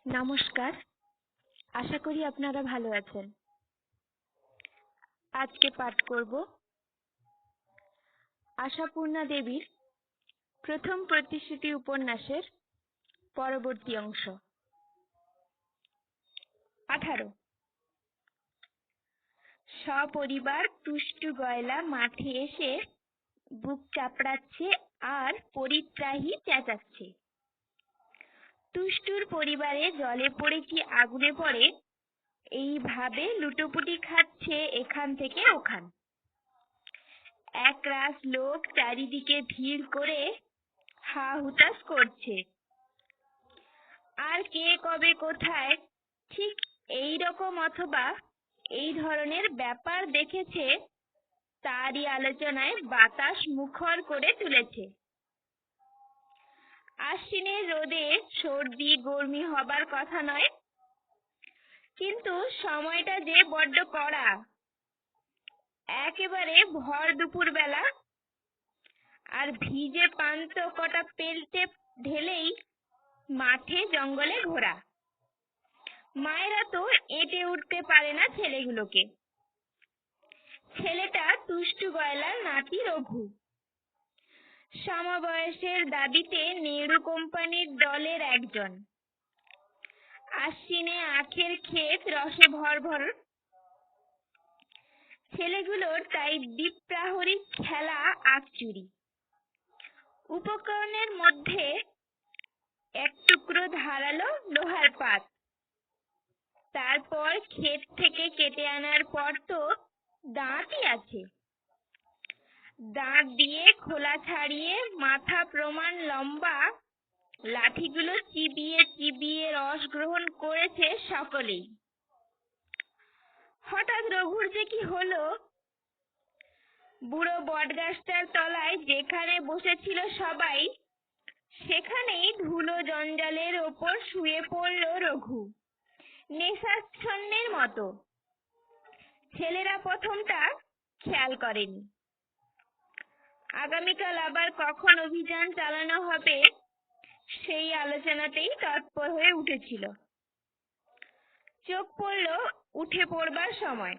নমস্কার, আশা করি আপনারা ভালো আছেন। আজকে পাঠ করব আশাপূর্ণা দেবীর প্রথম প্রতিশ্রুতি উপন্যাসের পরবর্তী অংশ। 18। সপরিবার টুষ্টু গয়লা মাঠে এসে বুক চাপড়াচ্ছে আর পরিত্রাহী চেঁচাচ্ছে। টুষ্টুর পরিবারে জলে পড়ে কি আগুনে পড়ে এইভাবে লুটোপুটি খাচ্ছে এখান থেকে ওখান। একরাশ লোক চারিদিকে ভিড় করে হা হুতাশ করছে। আর কে কবে কোথায় ঠিক এই রকম অথবা এই ধরনের ব্যাপার দেখেছে তারই আলোচনায় বাতাস মুখর করে তুলেছে। আশ্বিনের রোদে সর্দি গরমি হবার কথা নয়, কিন্তু সময়টা যে বড্ড কড়া। একেবারে ভর দুপুর বেলা, আর ভিজে পান্ত কটা পেল্টে ঢেলেই মাঠে জঙ্গলে ঘোরা। মায়েরা তো এঁটে উঠতে পারে না ছেলেগুলোকে। ছেলেটা টুষ্টু গয়লার নাতি রঘু। সমবয়সের দাবিতে নেহরু কোম্পানির দলের একজন। আশ্বিনে আখের ক্ষেত রসে ভরভর। ছেলেগুলোর তাই দ্বীপ্রাহরী খেলা আখ চুরি। উপকরণের মধ্যে এক টুকরো ধারালো লোহার পাত। তারপর ক্ষেত থেকে কেটে আনার পর তো দাঁতই আছে। দাঁত দিয়ে খোলা ছাড়িয়ে মাথা প্রমাণ লম্বা লাঠিগুলো চিবিয়ে চিবিয়ে রস গ্রহণ করেছে সকলেই। হঠাৎ রঘুর যে কি হলো, বুড়ো বটগাছটার তলায় যেখানে বসেছিল সবাই, সেখানেই ধুলো জঞ্জালের ওপর শুয়ে পড়ল রঘু নেশাচ্ছন্নের মতো। ছেলেরা প্রথমটা খেয়াল করেনি। আগামীকাল আবার কখন অভিযান চালানো হবে সেই আলোচনাতেই তৎপর হয়ে উঠেছিল। চোখ পড়ল উঠে পড়বার সময়।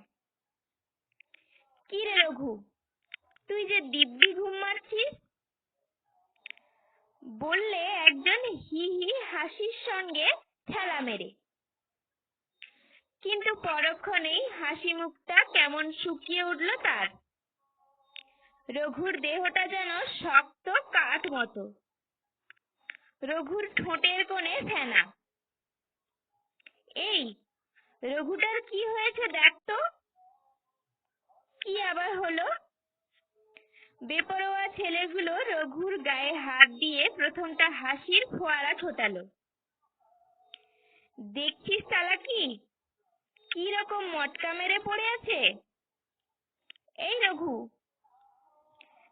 কি রে রঘু, তুই যে দিব্যি ঘুম মারছিস, বললে একজন হি হি হাসির সঙ্গে ঠেলা মেরে। কিন্তু পরক্ষণেই হাসি মুখটা কেমন শুকিয়ে উঠল তার। রঘুর দেহটা যেন শক্ত কাঠ মতো। রঘুর ঠোঁটের কোণে ফেনা। এই রঘুটার কি হয়েছে দেখ তো। কি আবার হলো? বেপরোয়া ছেলেগুলো রঘুর গায়ে হাত দিয়ে প্রথমটা হাসির ফোয়ারা ছোটালো। দেখছিস তালা কি রকম মটকা মেরে পড়ে আছে। এই রঘু,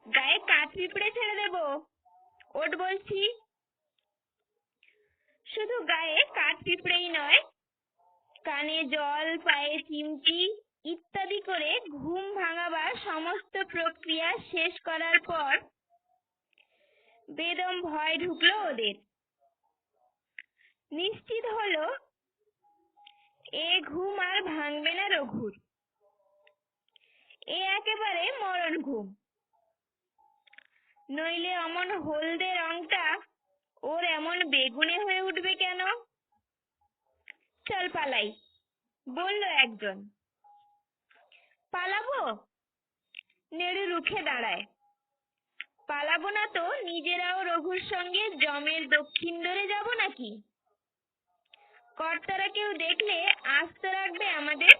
গায়ে কাঠ পিঁপড়ে ছেড়ে দেব, ওঠ বলছি। শুধু গায়ে কাঠ পিঁপড়েই নয়, কানে জল, পায়ে চিমটি ইত্যাদি করে ঘুম ভাঙাবার সমস্ত প্রক্রিয়া শেষ করার পর বেদম ভয় ঢুকলো ওদের। নিশ্চিত হলো এ ঘুম আর ভাঙবে না রঘুর। এ একেবারে মরণ ঘুম। নইলে অমন হলদে রংটা ওর এমন বেগুনে হয়ে উঠবে কেন? চল পালাই, বলল একজন। পালাবো? নেড়ু রুখে দাঁড়ায়। পালাবো না তো নিজেরাও রঘুর সঙ্গে জমের দক্ষিণ দরে যাব নাকি? কর্তারা কেউ দেখলে আস্ত রাখবে আমাদের?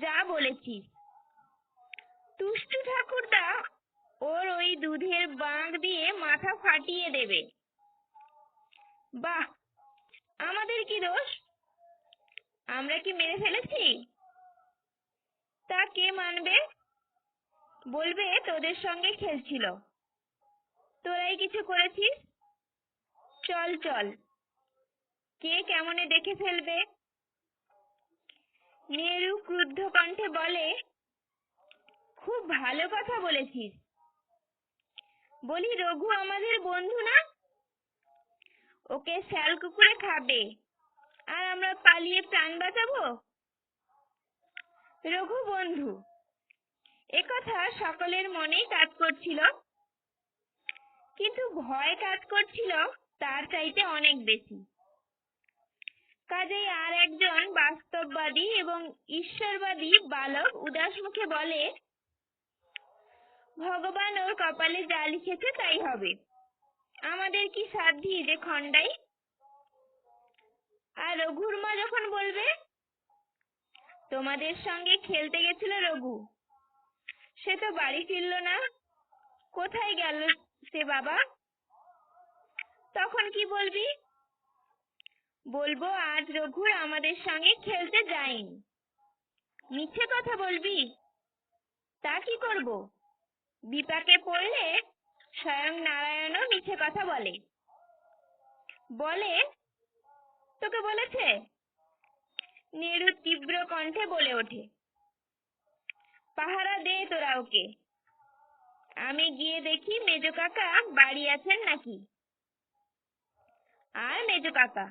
যা বলেছিস। টুষ্টু ঠাকুরদা ওর ওই দুধের বাঁক দিয়ে মাথা ফাটিয়ে দেবে। বাহ, আমাদের কি দোষ? আমরা কি মেরে ফেলেছি? তা কে মানবে? বলবে তোদের সঙ্গে খেলছিল, তোরাই কিছু করেছিস। চল চল, কে কেমনে দেখে ফেলবে। নেহরু ক্রুদ্ধ কণ্ঠে বলে, খুব ভালো কথা বলেছিস। বলি রঘু আমাদের বন্ধু না? ওকে শিয়াল কুকুরে খাবে আর আমরা পালিয়ে প্রাণ বাঁচাবো? রঘু বন্ধু, একথা সকলের মনেই কাজ করছিল, কিন্তু ভয় কাজ করছিল তার চাইতে অনেক বেশি। কাজেই আর একজন বাস্তববাদী এবং ঈশ্বরবাদী বালক উদাস মুখে বলে, ভগবান ওর কপালে যা লিখেছে তাই হবে, আমাদের কি সাধ্যি যে খণ্ডাই? আর রঘুর মা যখন বলবে, তোমাদের সঙ্গে খেলতে গেছিল রঘু, সে তো বাড়ি ফিরল না, কোথায় গেল সে বাবা? তখন কি বলবি? বলবো আজ রঘু আমাদের সঙ্গে খেলতে যায়নি। মিথ্যে কথা বলবি? তা কি করব? বিপাকে পড়লে স্বয়ং নারায়ণও মিথ্যে কথা বলে। বলে, তোকে বলেছে? নেড়ু তীব্র কণ্ঠে বলে ওঠে, পাহারা দে তোরা ওকে, আমি গিয়ে দেখি মেজো কাকা বাড়ি আছেন নাকি। আর মেজো কাকা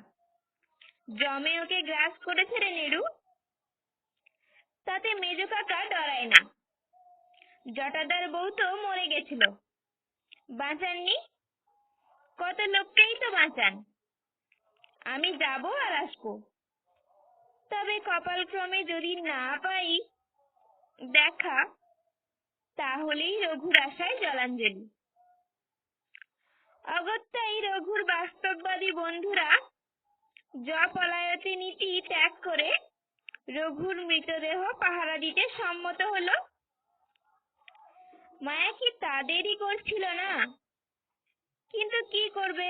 জমে ওকে গ্রাস করেছে রে নেড়ু। তাতে মেজো কাকা ডরায় না, জটাদার বউ তো মরে গেছিল, বাঁচাননি? কত লোককেই তো বাঁচান। আমি যাব আর আসবো, তবে কপালক্রমে যদি না পাই দেখা, তাহলেই রঘুর আশায় জলাঞ্জলি। অগত্যাই রঘুর বাস্তববাদী বন্ধুরা জপলায়তি নীতি ত্যাগ করে রঘুর মৃতদেহ পাহারা দিতে সম্মত হলো। মায়া কি তাদেরই করছিল না? কিন্তু কি করবে?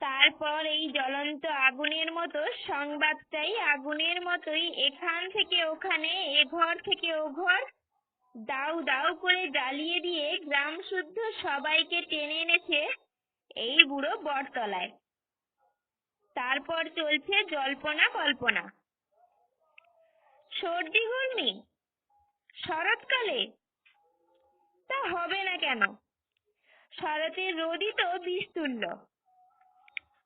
তারপর এই জ্বলন্ত আগুনের মতো সংবাদটাই আগুনের মতোই এখান থেকে ওখানে, এ ঘর থেকে ও ঘর দাউ দাউ করে জ্বালিয়ে দিয়ে গ্রাম শুদ্ধ সবাইকে টেনে এনেছে এই বুড়ো বটতলায়। তারপর চলছে জল্পনা কল্পনা। সর্দি ঘূর্ণি শরৎকালে? তা হবে না কেন? শরতের রোদই তো বিষ তুল্য।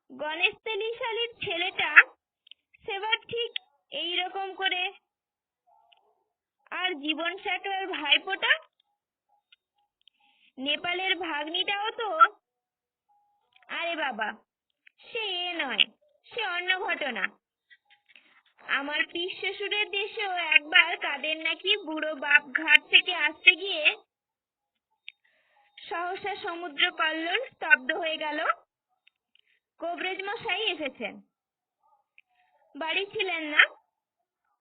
গণেশ তেলিশালির ছেলেটা সেবার ঠিক এইরকম করে। আর জীবন সাঁকড়ার ভাইপোটা, নেপালের ভাগ্নিটাও তো, আরে বাবা, সে নয়, সে অন্য ঘটনা। আমার পিস শ্বশুরের দেশেও একবার কাদের নাকি বুড়ো বাপ ঘাট থেকে আসতে গিয়ে সহসা সমুদ্র কল্লোল স্তব্ধ হয়ে গেল। কবরেজ মশাই এসেছেন, বাড়ি ছিলেন না,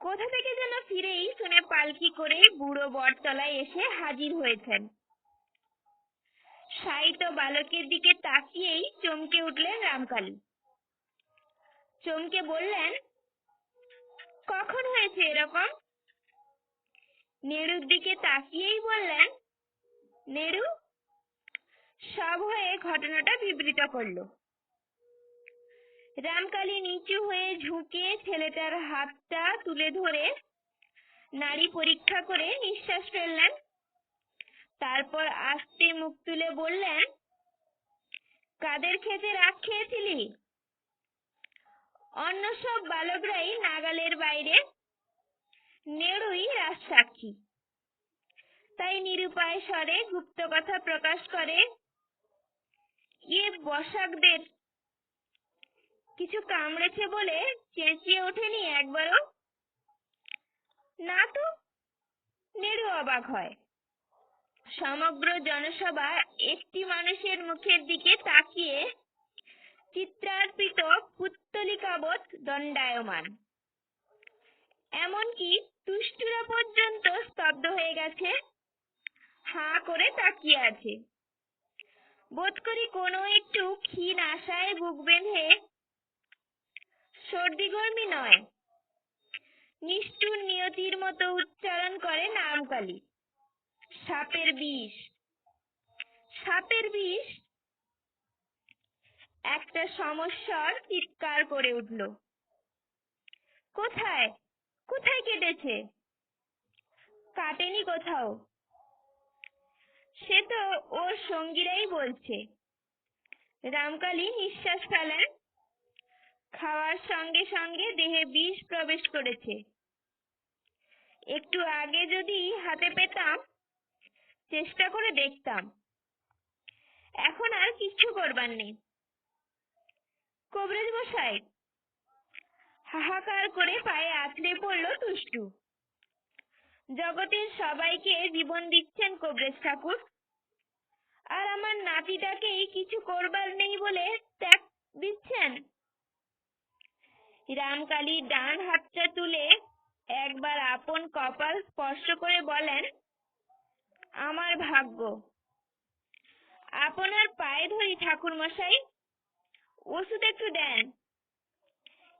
কোথা থেকে যেন ফিরেই শুনে পালকি করে বুড়ো বটতলায় এসে হাজির হয়েছেন। শায়িত বালকের দিকে তাকিয়েই চমকে উঠলেন রামকালী। চমকে বললেন, কখন হয়েছে এরকম? নেড়ুর দিকে তাকিয়েই বললেন, নেড়ু সব হয়ে ঘটনাটা বিবৃত করলো। রামকালী নিচু হয়ে ঝুঁকে ছেলেটার হাতটা তুলে ধরে নাড়ি পরীক্ষা করে নিঃশ্বাস ফেললেন। তারপর আস্তে মুখ তুলে বললেন, কাদের খেতে রাগ খেয়েছিলি? অন্য সব বালকরাই নাগালের বাইরে, নেড়ুই রাজসাক্ষী। তাই নিরুপায় স্বরে গুপ্ত কথা প্রকাশ করে, বসাকদের কিছু কামড়েছে বলে চেঁচিয়ে ওঠেনি একবারও? না তো। নেড়ু অবাক হয়। সমগ্র জনসভা একটি মানুষের মুখের দিকে তাকিয়ে চিত্রার্পিত পুত্তলিকাবৎ দণ্ডায়মান। এমনকি তুষ্টুরা পর্যন্ত স্তব্ধ হয়ে গেছে, হাঁ করে তাকিয়ে আছে। বোধ করি কোনো একটু ক্ষীণ আশায় বুক বেঁধে, সর্দি গরমি নয়, নিষ্ঠুর নিয়তির মতো উচ্চারণ করে রামকালী, সাপের বিষ, সাপের বিষ। একটা সমস্বর চিৎকার করে উঠল, কোথায় কোথায় কেটেছে? কাটেনি কোথাও, সে তো ওর সঙ্গীরাই বলছে। রামকালী নিঃশ্বাস ফেলেন। খাওয়ার সঙ্গে সঙ্গে দেহে বিষ প্রবেশ করেছে। একটু আগে যদি হাতে পেতাম, চেষ্টা করে দেখতাম। এখন আর কিচ্ছু করবার নেই। কবিরাজ মশাই, হাহাকার করে পায়ে আছড়ে পড়ল টুষ্টু। জগতের সবাইকে জীবন দিচ্ছেন কবিরাজ ঠাকুর, আর আমার নাতিটাকেই কিছু করবার নেই বলে ত্যাগ দিচ্ছেন। রামকালী ডান হাতটা তুলে একবার আপন কপাল স্পর্শ করে বলেন, আমার ভাগ্য। আপনার পায়ে ধরি ঠাকুর মশাই, ওষুধ একটু দেন।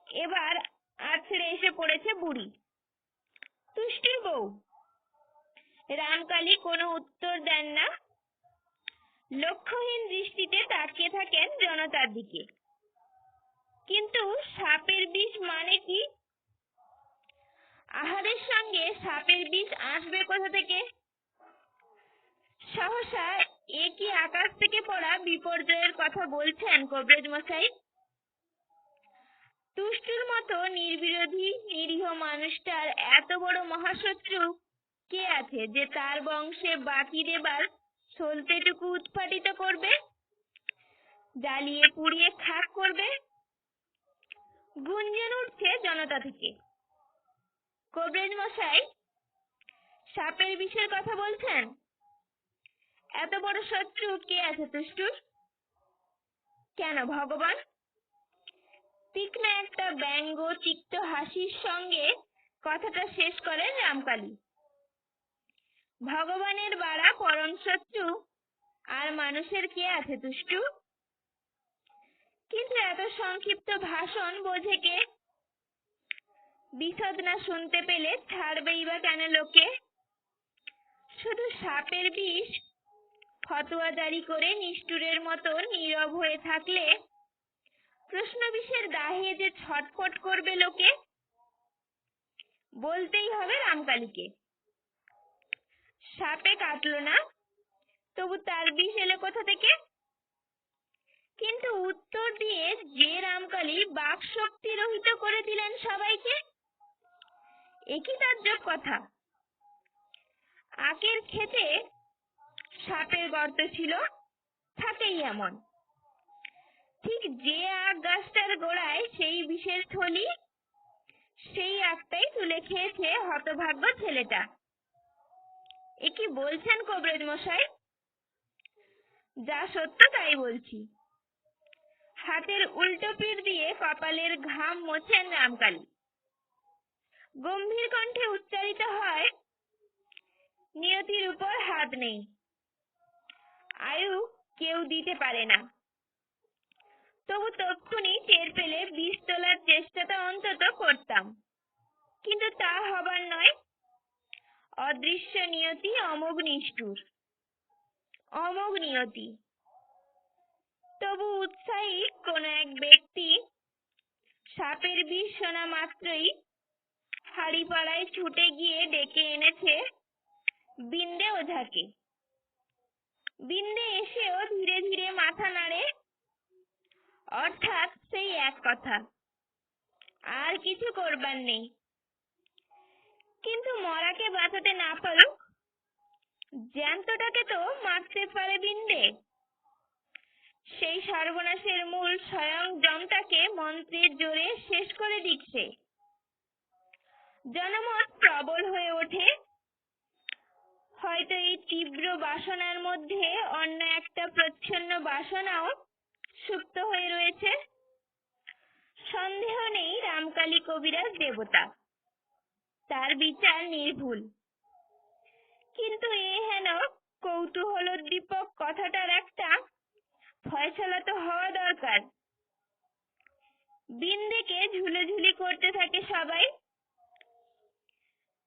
এবার আছড়ে এসে পড়েছে বুড়ি, তুষ্টির বউ। রামকালী কোনো উত্তর দেন না, লক্ষ্যহীন দৃষ্টিতে তাকিয়ে থাকেন জনতার দিকে। কিন্তু সাপের বিষ মানে কি? আহারের সঙ্গে সাপের বিষ আসবে কোথা থেকে? সহসা এ কি আকাশ থেকে পড়া বিপর্যয়ের কথা বলছেন কবিরাজ মশাই? তুষ্টুর মতো নির্বিরোধী নিরীহ মানুষটার এত বড় মহাশত্রু কে আছে যে তার বংশে বাকি দেবার সলতেটুকু উৎপাটিত করবে, জ্বালিয়ে পুড়িয়ে খাক করবে? গুঞ্জন উঠছে জনতা থেকে, কবিরাজ মশাই সাপের বিষের কথা বলছেন? এত বড় শত্রু কে আছে তুষ্টুর? কেন ভগবান? তীক্ষ্ণ একটা ব্যঙ্গ তিক্ত হাসির সঙ্গে কথাটা শেষ করেন রামকালী। ভগবানের বাড়া পরম শত্রু আর মানুষের কে আছে তুষ্টু? কিন্তু এত সংক্ষিপ্ত ভাষণ বোঝে কে? বিশদ না শুনতে পেলে ছাড়বেই বা কেন লোকে? শুধু সাপের বিষ ফতোয়া জারি করে নিষ্ঠুরের মতো নীরব হয়ে থাকলে প্রশ্ন বিষের দাহে যে ছটফট করবে লোকে। বলতেই হবে রামকালীকে। সাপে কাটলো না, তবু তার বিষ এলো কোথা থেকে? কিন্তু উত্তর দিয়ে যে রামকালী বাক শক্তি রহিত করে দিলেন সবাইকে, একই তাজ্জব কথা। আখের ক্ষেতে সাপের গর্ত ছিল, থাকেই এমন। ঠিক যে আখ গাছটার গোড়ায় সেই বিষের থলি, সেই আখটাই তুলে খেয়েছে হতভাগ্য ছেলেটা। এ কি বলছেন কবিরাজ মশাই? যা সত্য তাই বলছি। হাতের উল্টো পিঠ দিয়ে কপালের ঘাম মোছেন রামকালী। গম্ভীর কণ্ঠে উচ্চারিত হয়, নিয়তির উপর হাত নেই, আয়ু কেউ দিতে পারে না। তবু তক্ষুনি টের পেলে বিষ তোলার চেষ্টাটা অন্তত করতাম, কিন্তু তা হবার নয়। অদৃশ্য নিয়তি অমোঘ নিষ্ঠুর, অমোঘ নিয়তি। তবু উৎসাহী কোন এক ব্যক্তি সাপের বিষ শোনা মাত্রই হাড়িপাড়ায় ছুটে গিয়ে ডেকে এনেছে বিন্দে ওঝাকে। বিন্দে এসেও ধীরে ধীরে মাথা নাড়ে, অর্থাৎ সেই এক কথা, আর কিছু করবার নেই। কিন্তু মরাকে বাঁচাতে না পারুক, জ্যান্তটাকে তো মারতে পারে বিন্দে। সেই সর্বনাশের মূল স্বয়ং যমটাকে মন্ত্রের জোরে শেষ করে দিচ্ছে। জনমত প্রবল হয়ে ওঠে। হয়তো এই তীব্র বাসনার মধ্যে অন্য একটা প্রচ্ছন্ন বাসনাও সুপ্ত হয়ে রয়েছে। সন্দেহ নেই রামকালী কবিরাজ দেবতা, তার বিচার নির্ভুল। কিন্তু এ হেন কৌতূহলোদ্দীপক কথাটার একটা ফয়সালা তো হওয়া দরকার। বিন্দেকে ঝুলোঝুলি করতে থাকে সবাই।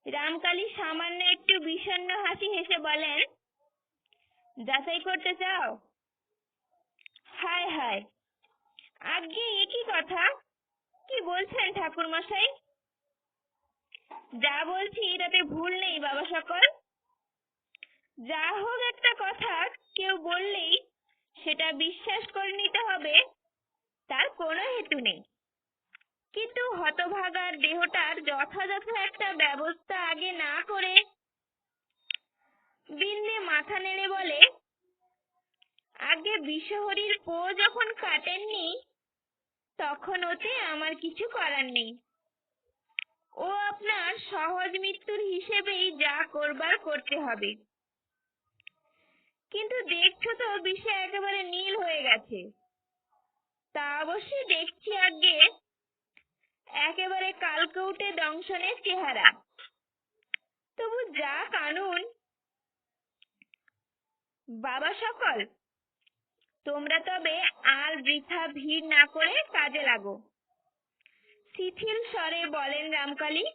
রামকালী সামান্য একটু বিষণ্ণ হাসি হেসে বলেন, যাচাই করতে চাও? হায় হায়, আজ্ঞে একই কথা। কি বলছেন ঠাকুর মশাই? যা বলছি তাতে ভুল নেই বাবা সকল। যা হোক একটা কথা কেউ বললেই সেটা বিশ্বাস করে নিতে হবে তার কোনো হেতু নেই। কিন্তু হতভাগার দেহটার যথাযথ একটা ব্যবস্থা আগে না করে বিন্দে মাথা নেড়ে বলে, আগে বিশ্বহরির পো যখন কাটেননি তখন ওতে আমার কিছু করার নেই। ও আপনার সহজ মৃত্যুর হিসেবেই যা করবার করতে হবে। কিন্তু দেখছো তো বিষে একেবারে নীল হয়ে গেছে। তা অবশ্যই দেখছি আগে, একেবারে কালকৌটে দংশনের চেহারা। তবু যা কানুন। বাবা সকল, তোমরা তবে আর বৃথা ভিড় না করে কাজে লাগো, শিথিল স্বরে বলেন রামকালী।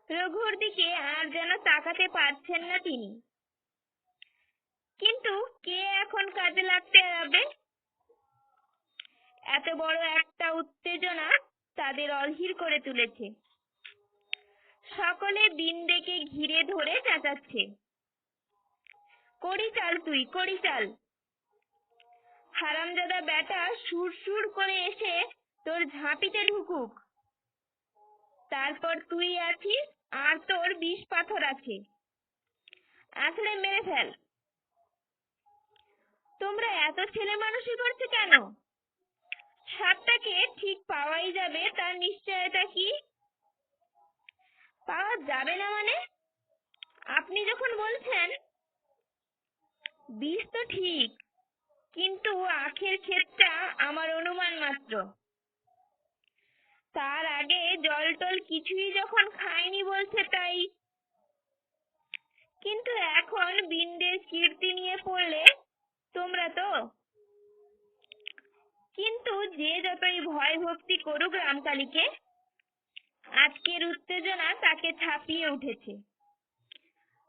রঘুর দিকে আর যেন তাকাতে পারছেন না তিনি। কিন্তু কে এখন কাজে লাগতে যাবে? এত বড় একটা উত্তেজনা তাদের অধীর করে তুলেছে। সকলে বিন্দেকে ঘিরে ধরে চেঁচাচ্ছে, করি চাল তুই, করি চাল। হারামজাদা বেটা সুর সুর করে এসে তোর ঝাঁপিতে ঢুকুক, তারপর তুই আছিস আর তোর বিষ পাথর আছে, আসলে মেরে ফেল। তোমরা এত ছেলে মানুষই করছো কেন? সাপটাকে ঠিক পাওয়াই যাবে তার নিশ্চয়তা কি? পাওয়া যাবে না মানে? আপনি যখন বলছেন। বিষ তো ঠিক, কিন্তু আখের ক্ষেতটা আমার অনুমান মাত্র। তার আগে জল টল কিছুই যখন খায়নি বলছে তাই। কিন্তু এখন বিন্দের কীর্তি নিয়ে পড়লে তোমরা তো। কিন্তু যে যতই ভয় ভক্তি করুক রামকালীকে, আজকের উত্তেজনা তাকে ছাপিয়ে উঠেছে।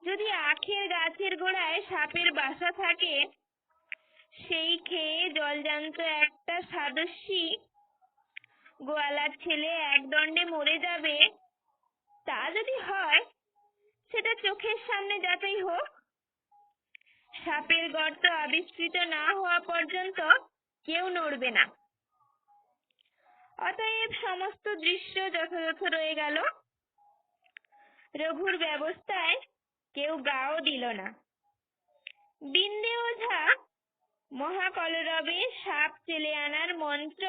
যদি আখের গাছের গোড়ায় সাপের বাসা থাকে, সেই খেয়ে জলজান্ত একটা সাদস্যি গোয়ালার ছেলে একদণ্ডে মরে যাবে, তা যদি হয় সেটা চোখের সামনে যাতেই হোক। সাপের গর্ত আবিষ্কৃত না হওয়া পর্যন্ত কেউ নড়বে না। অতএব সমস্ত দৃশ্য যথাযথ রয়ে গেল। রঘুর ব্যবস্থায় কেউ গাও দিল না। বিন্দে ওঝা মহাকলরবে সাপ চেলে আনার মন্ত্র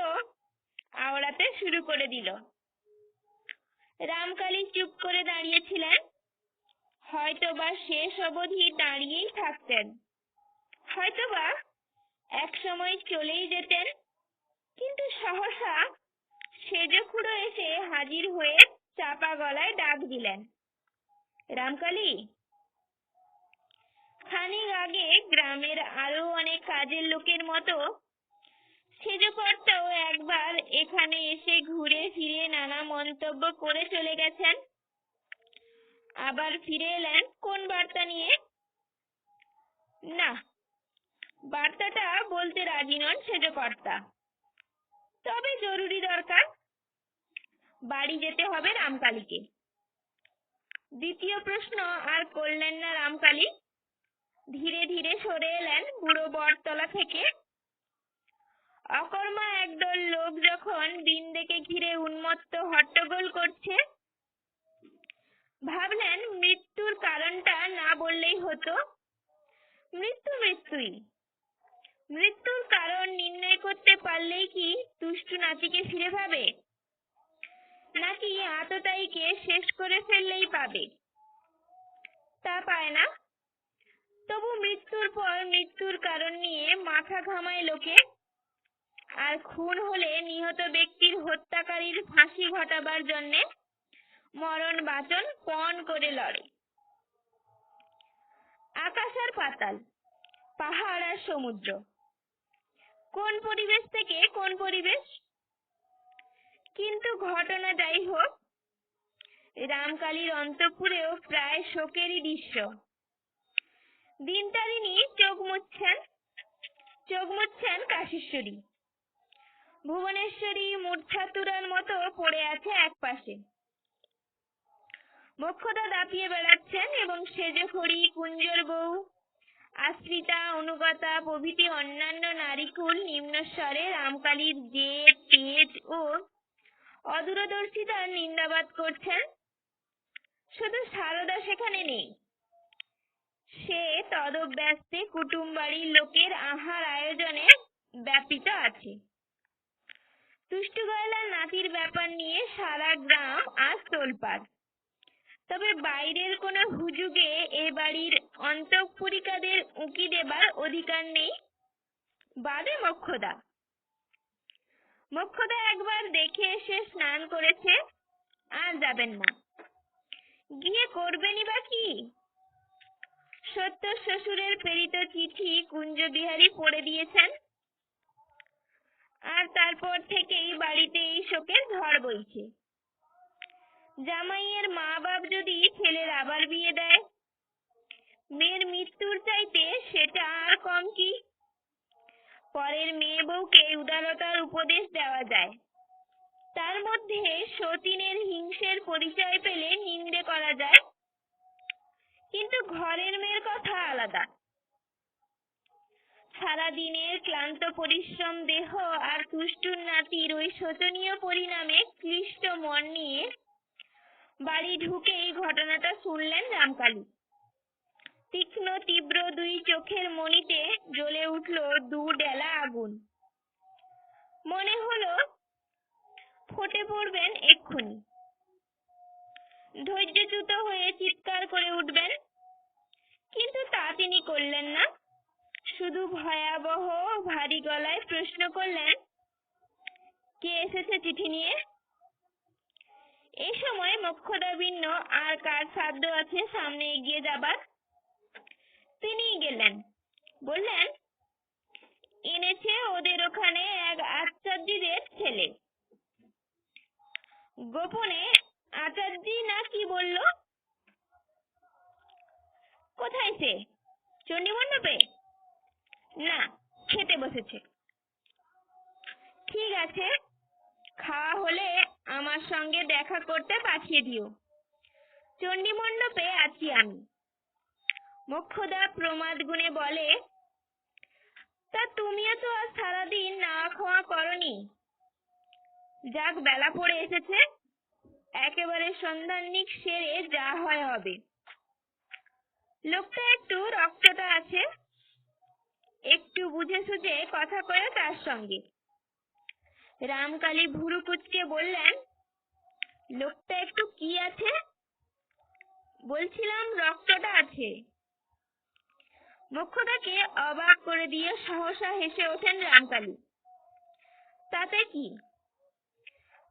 আওড়াতে শুরু করে দিল। রামকালী চুপ করে দাঁড়িয়েছিলেন, হয়তোবা শেষ অবধি দাঁড়িয়েই থাকতেন, হয়তোবা এক সময় চলেই যেতেন। কিন্তু সহসা সেজখুড়ো এসে হাজির হয়ে চাপা গলায় ডাক দিলেন, রামকালী। খানিক আগে গ্রামের আরো অনেক কাজের লোকের মতো সেজকর্তাও একবার এখানে এসে ঘুরে ফিরে নানা মন্তব্য করে চলে গেছেন। আবার ফিরে এলেন কোন বার্তা নিয়ে? না, বার্তাটা বলতে রাজি নন সেজকর্তা। তবে জরুরি দরকার, বাড়ি যেতে হবে রামকালীকে। দ্বিতীয় প্রশ্ন আর করলেন না রামকালী। ধীরে ধীরে সরে এলেন বুড়ো বটতলা থেকে। অকর্মা একদল লোক যখন বিন্দেকে ঘিরে উন্মত্ত হট্টগোল করছে, ভাবলেন মৃত্যুর কারণটা না বললেই হতো। মৃত্যুই। মৃত্যুর কারণ নির্ণয় করতে পারলেই কি দুষ্টু নাতিকে ফিরে পাবে, নাকি আততায়ীকে শেষ করে ফেললেই পাবে? তা পায় না। তবু মৃত্যুর পর মৃত্যুর কারণ নিয়ে মাথা ঘামায় লোকে, আর খুন হলে নিহত ব্যক্তির হত্যাকারীর ফাঁসি ঘটাবার জন্যে মরণ বাঁচন পণ করে লড়ে। আকাশ আর পাতাল, পাহাড় আর সমুদ্র, কোন পরিবেশ থেকে কোন পরিবেশ। কিন্তু ঘটনা যাই হোক, রামকালীর অন্তঃপুরেও প্রায় শোকেরই দৃশ্য। দিনতারিণী চোখ মুছছেন কাশীশ্বরী। ভুবনেশ্বরী মূর্ছাতুরার মতো পড়ে আছে একপাশে। মোক্ষদা দাপিয়ে বেড়াচ্ছেন এবং সেজখড়ি, কুঞ্জর বউ আশ্রিতা, অনুগতা প্রভৃতি অন্যান্য নারীকুল নিম্নস্বরে রামকালীর জেদ, তেজ ও অদূরদর্শিতার নিন্দাবাদ করছেন। শুধু সারদা সেখানে নেই, সে তদব্যস্তে কুটুম বাড়ির লোকের আহার আয়োজনে ব্যাপৃত আছে। দুষ্টু গয়লার নাতির ব্যাপার নিয়ে সারা গ্রাম আজ তোলপাড়। তবে বাইরের কোনো হুজুগে এ বাড়ির অন্তঃপুরিকাদের উঁকি দেবার অধিকার নেই, বাদে মোক্ষদা। মোক্ষদা একবার দেখে এসে স্নান করেছে, আর যাবেন না। গিয়ে করবেনই বা কি? সত্য শ্বশুরের প্রেরিত চিঠি কুঞ্জবিহারী পড়ে দিয়েছেন, আর তারপর থেকেই বাড়িতে এই শোকের ঝড় বইছে। জামাইয়ের মা বাপ যদি ছেলের আবার বিয়ে দেয়, মেয়ের মৃত্যুর চাইতে সেটা আর কম কি? পরের মেয়ে বউকে উদারতার উপদেশ দেওয়া যায়, তার মধ্যে সতীনের হিংসের পরিচয় পেলে নিন্দে করা যায়, কিন্তু ঘরের মেয়ের কথা আলাদা। সারাদিনের ক্লান্ত পরিশ্রম দেহ আর তুষ্টুর নাতির ওই শোচনীয় পরিণামে ক্লিষ্ট মন নিয়ে বাড়ি ঢুকেই ঘটনাটা শুনলেন রামকালী। তীক্ষ্ণ তীব্র দুই চোখের মণিতে জ্বলে উঠল দু ডেলা আগুন। মনে হলো ফটে পড়বেন এক্ষুনি। ধৈর্যচ্যুত হয়ে চিৎকার করে উঠবেন, কিন্তু তা তিনি করলেন না। শুধু ভয়াবহ ভারী গলায় প্রশ্ন করলেন, কে এসেছে চিঠি নিয়ে? এই সময় মোক্ষদা ভিন্ন আর কার সাধ্য আছে সামনে এগিয়ে যাবার? তিনিই গেলেন, বললেন, এনেছে ওদের ওখানে এক আচার্যের ছেলে। গোপনে আচার্যি না কি বলল? কোথায় সে? চণ্ডীমণ্ডপে? না, খেতে বসেছে। ঠিক আছে, খাওয়া হলে আমার সঙ্গে দেখা করতে পাঠিয়ে দিও। চণ্ডীমণ্ডপে আছি আমি। মোক্ষদা প্রমাদ গুণে বলে, তা তুমিও তো আজ সারাদিন নাওয়া খাওয়া করনি। যাক, বেলা পড়ে এসেছে, একেবারে সন্ধ্যান্নিক সেরে যা হয় হবে। লোকটা একটু রক্তটা আছে, একটু বুঝে সুঝে কথা কয়ে তার সঙ্গে। রামকালী ভুরু কুঁচকে বললেন, লোকটা একটু কি আছে? বলছিলাম রক্তটা আছে। মোক্ষদাকে অবাক করে দিয়ে সহসা হেসে ওঠেন রামকালী। তাতে কি,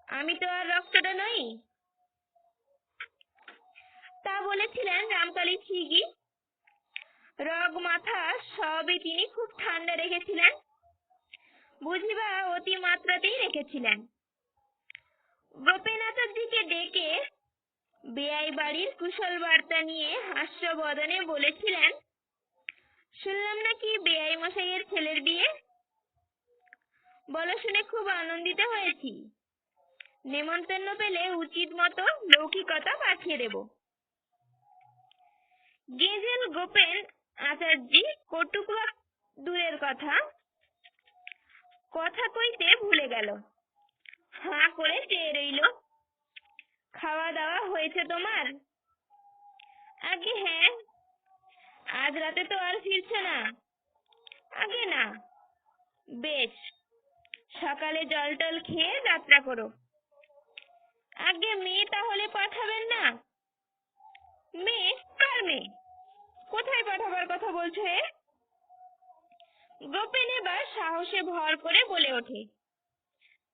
আমি তো আর রক্তটা নই। তা বলেছিলেন রামকালী ঠিকই, রগ মাথা সবই তিনি খুব ঠান্ডা রেখেছিলেন, বুঝিবা অতি মাত্রাতেই রেখেছিলেন। গোপেন আচার্যকে ডেকে বেয়াই বাড়ির কুশল বার্তা নিয়ে হাস্য বদনে বলেছিলেন, শুনলাম নাকি বেয়াই মশাইয়ের ছেলের বিয়ে। বলো শুনে খুব আনন্দিত হয়েছি। নেমন্তন্ন পেলে উচিত মতো লৌকিকতা পাঠিয়ে দেব। গেজেল গোপেন আচার্যি কটুক দূরের কথা, কথা কইতে ভুলে গেল। হাঁ করে চেয়ে রইল। খাওয়া দাওয়া হয়েছে তোমার? আগে হ্যাঁ। আজ রাতে তো আর ফিরছে না? আগে না। বেশ, সকালে জল টল খেয়ে যাত্রা করো। আগে মেয়ে তাহলে পাঠাবেন না? মেয়ে? কার মেয়ে? কোথায় পাঠাবার কথা বলছো? গোপেন এবার সাহসে ভর করে বলে ওঠে,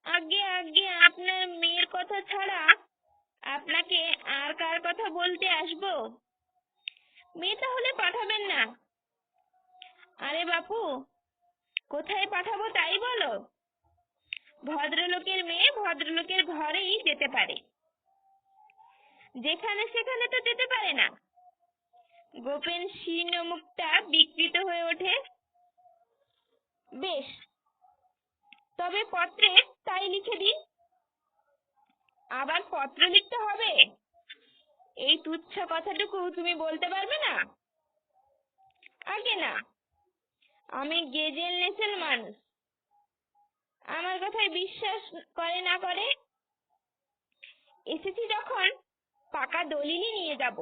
আগে আগে আপনার মেয়ের কথা ছাড়া আপনাকে আর কার কথা বলতে আসবো? মেয়ে তাহলে পাঠাবেন না? আরে বাপু, কোথায় পাঠাবো তাই বলো। ভদ্রলোকের মেয়ে ভদ্রলোকের ঘরেই যেতে পারে, যেখানে সেখানে তো যেতে পারে না। গোপেন শীর্ণ মুখটা বিকৃত হয়ে ওঠে। বেশ, তবে পত্রে তাই লিখে দিন। আবার পত্র লিখতে হবে? এই তুচ্ছ কথাটুকু তুমি বলতে পারবে না? আগে না, আমি গেজেল নেসেল মানুষ, আমার কথায় বিশ্বাস করে না করে। এসেছি যখন পাকা দলিলই নিয়ে যাব।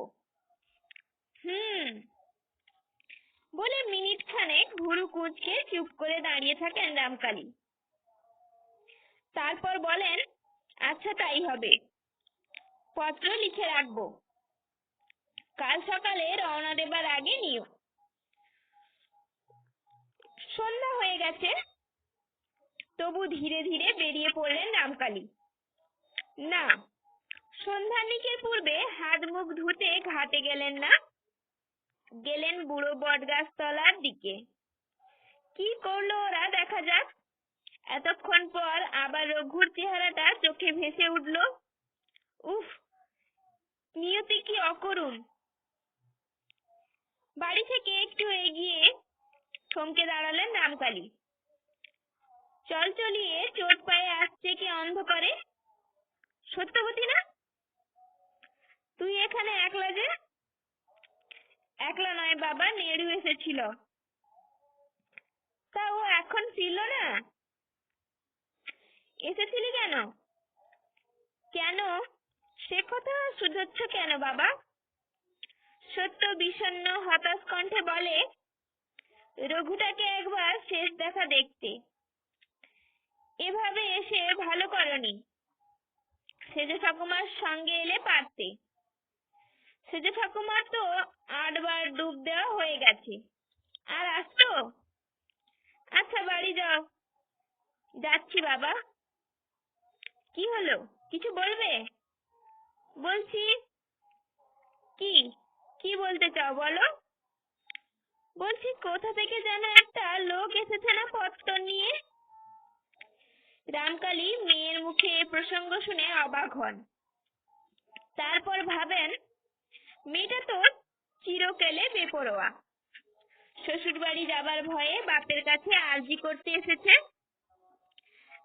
বলে মিনিট খানেক ভুরু কুঁচকে চুপ করে দাঁড়িয়ে থাকেন রামকালী। তারপর বলেন, আচ্ছা তাই হবে, পত্র লিখে রাখবো, কাল সকালে রওনা দেবার আগে নিও। সন্ধ্যা হয়ে গেছে, তবু ধীরে ধীরে বেরিয়ে পড়লেন রামকালী। না, সন্ধ্যানিকের পূর্বে হাত মুখ ধুতে ঘাটে গেলেন না, গেলেন বুড়ো বটগাছ তলার দিকে। কি করলো ওরা দেখা যাক। এতক্ষণ পর আবার রঘুর চেহারাটা চোখে ভেসে উঠল। উফ, নিয়তি কি অকরুণ। বাড়ি থেকে একটু এগিয়ে থমকে দাঁড়ালেন রামকালী। চলচলিয়ে চোট পায়ে আসছে কে অন্ধকারে? সত্যবতী না? তুই এখানে একলা যে? একলা নয় বাবা, নেড়ু এসেছিল। তা ও এখন ফিরল না? এসেছিলি কেন? কেন সে কথা শুধোচ্ছ কেন বাবা? সত্য বিষণ্ণ হতাশ কণ্ঠে বলে, রঘুটাকে একবার শেষ দেখা দেখতে। এভাবে এসে ভালো করনি, সেজ ঠাকুমার সঙ্গে এলে পারতে। সেজ ঠাকুমার তো 8 বার ডুব দেওয়া হয়ে গেছে, আর আসতো? আচ্ছা বাড়ি যাও। যাচ্ছি বাবা। কি হলো, কিছু বলবে? বলছি। কি কি বলতে চাও বলো? বলছি কোথা থেকে যেন একটা লোক এসেছে না পত্র নিয়ে? রামকালী মেয়ের মুখে এ প্রসঙ্গ শুনে অবাক হন। তারপর ভাবেন, মেয়েটা তো চিরকেলে বেপরোয়া, শ্বশুর বাড়ি যাবার ভয়ে বাপের কাছে আর্জি করতে এসেছে।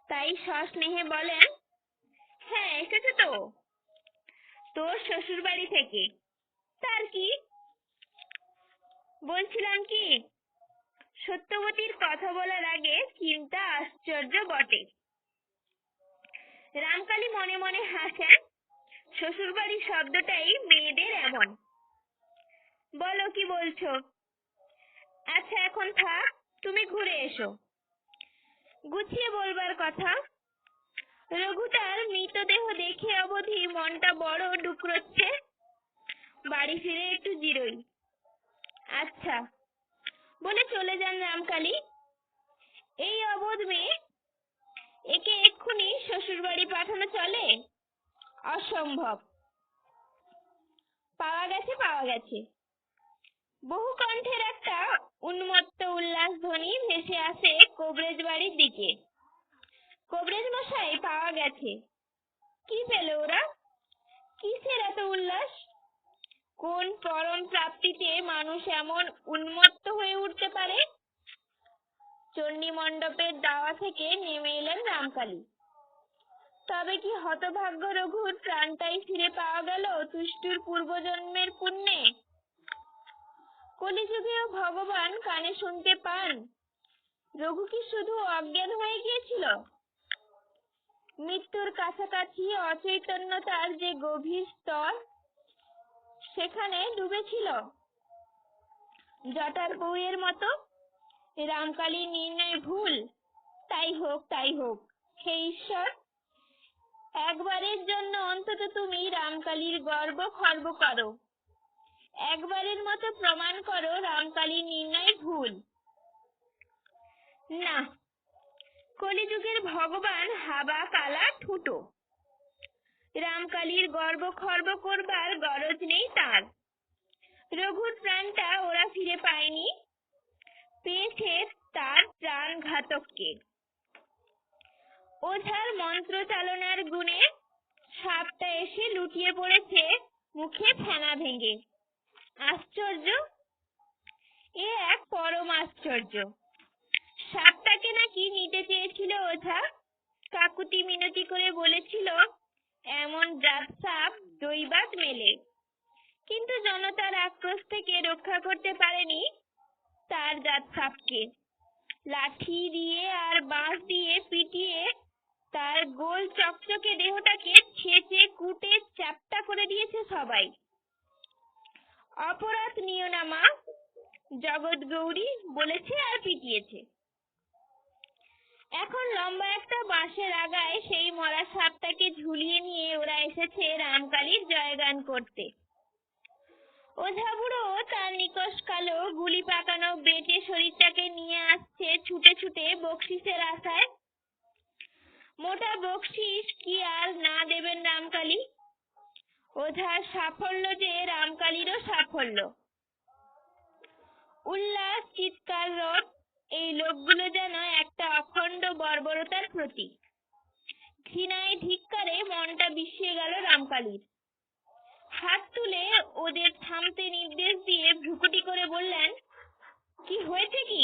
তাই সস্নেহে বলেন, হ্যাঁ এসেছে তো, তোর শ্বশুর বাড়ি থেকে। তার কি? বলছিলাম কি, সত্যবতীর কথা বলার আগে চিন্তা আশ্চর্য বটে। রামকালী মনে মনে হাসেন। শ্বশুর বাড়ি শব্দটাই মেয়েদের এমন। বলো কি বলছো? আচ্ছা এখন থাক, তুমি ঘুরে এসো। গুছিয়ে বলবার কথা। রঘুটার মৃতদেহ দেখে অবধি মনটা বড় ডুকরোচ্ছে। বাড়ি ফিরে একটু জিরোই। আচ্ছা বলে চলে যান রামকালী। এই অবোধ মেয়ে, একে এক্ষুনি শ্বশুর বাড়ি পাঠানো চলে? অসম্ভব। পাওয়া গেছে পাওয়া গেছে। বহু কণ্ঠের একটা উন্মত্ত উল্লাস ধ্বনি ভেসে আসে কবরেজ বাড়ির দিকে। কবরেজ মশাই, পাওয়া গেছে। কি পেল ওরা? কিসের এত উল্লাস? কোন পরম প্রাপ্তিতে মানুষ এমন উন্মত্ত হয়ে উঠতে পারে? চণ্ডী মণ্ডপের দাওয়া থেকে নেমে এলেন রামকালী। তবে কি হতভাগ্য রঘুর প্রাণটাই ফিরে পাওয়া গেল তুষ্টুর পূর্বজন্মের পুণ্যে? কলিযুগেও ভগবান কানে শুনতে পান? রঘু কি শুধু অজ্ঞান হয়ে গিয়েছিল? মৃত্যুর কাছাকাছি অচৈতন্যতার যে গভীর স্তর, সেখানে ডুবেছিল জটার বউয়ের মতো। রামকালীর নির্ণয় ভুল। তাই হোক তাই হোক, হে ঈশ্বর, একবারের জন্য অন্তত তুমি রামকালীর গর্ব খর্ব করো। একবারের মতো প্রমাণ করো রামকালীর নির্ণয় ভুল। না, কলিযুগের ভগবান হাবা কালা ঠুটো। রামকালীর গর্ব খর্ব করবার গরজ নেই তার। রঘুর প্রাণটা ওরা ফিরে পায়নি, পেয়েছে তার প্রাণঘাতককে। ওঝার মন্ত্র চালনার গুণে সাপটা এসে লুটিয়ে পড়েছে মুখে ফেনা ভেঙে। আশ্চর্য, এ এক পরম আশ্চর্য। সাপটাকে নাকি নিতে চেয়েছিল ওঝা, কাকুতি মিনতি করে বলেছিল এমন জাত সাপ দৈবাত মেলে, কিন্তু জনতার আক্রোশ থেকে রক্ষা করতে পারেনি। তার জাত সাপকে লাঠি দিয়ে আর বাঁশ দিয়ে পিটিয়ে তার গোল চকচকে দেহটাকে ছেঁচে কুটে চ্যাপ্টা করে দিয়েছে সবাই। অপরাধ নিও না মা, জগৎ গৌরী বলেছে আর পিটিয়েছে। এখন লম্বা একটা বাঁশের আগায় সেই মরা সাপটাকে ঝুলিয়ে নিয়ে ওরা এসেছে রামকালীর জয়গান করতে। ওঝা বুড়ো তার নিকষ কালো গুলি পাকানো বেটে শরীরটাকে নিয়ে আসছে ছুটে ছুটে বকশিসের আশায়। মোটা বকশিস কি আর না দেবেন রামকালী? ওঝার সাফল্য যে রামকালীরও সাফল্য। উল্লাস, চিৎকার, রোদ, এই লোকগুলো যেন একটা অখণ্ড বর্বরতার প্রতীক। ঘৃণায় ধিক্কারে মনটা বিষিয়ে গেল রামকালীর। হাত তুলে ওদের থামতে নির্দেশ দিয়ে ভ্রুকুটি করে বললেন, কি হয়েছে কি?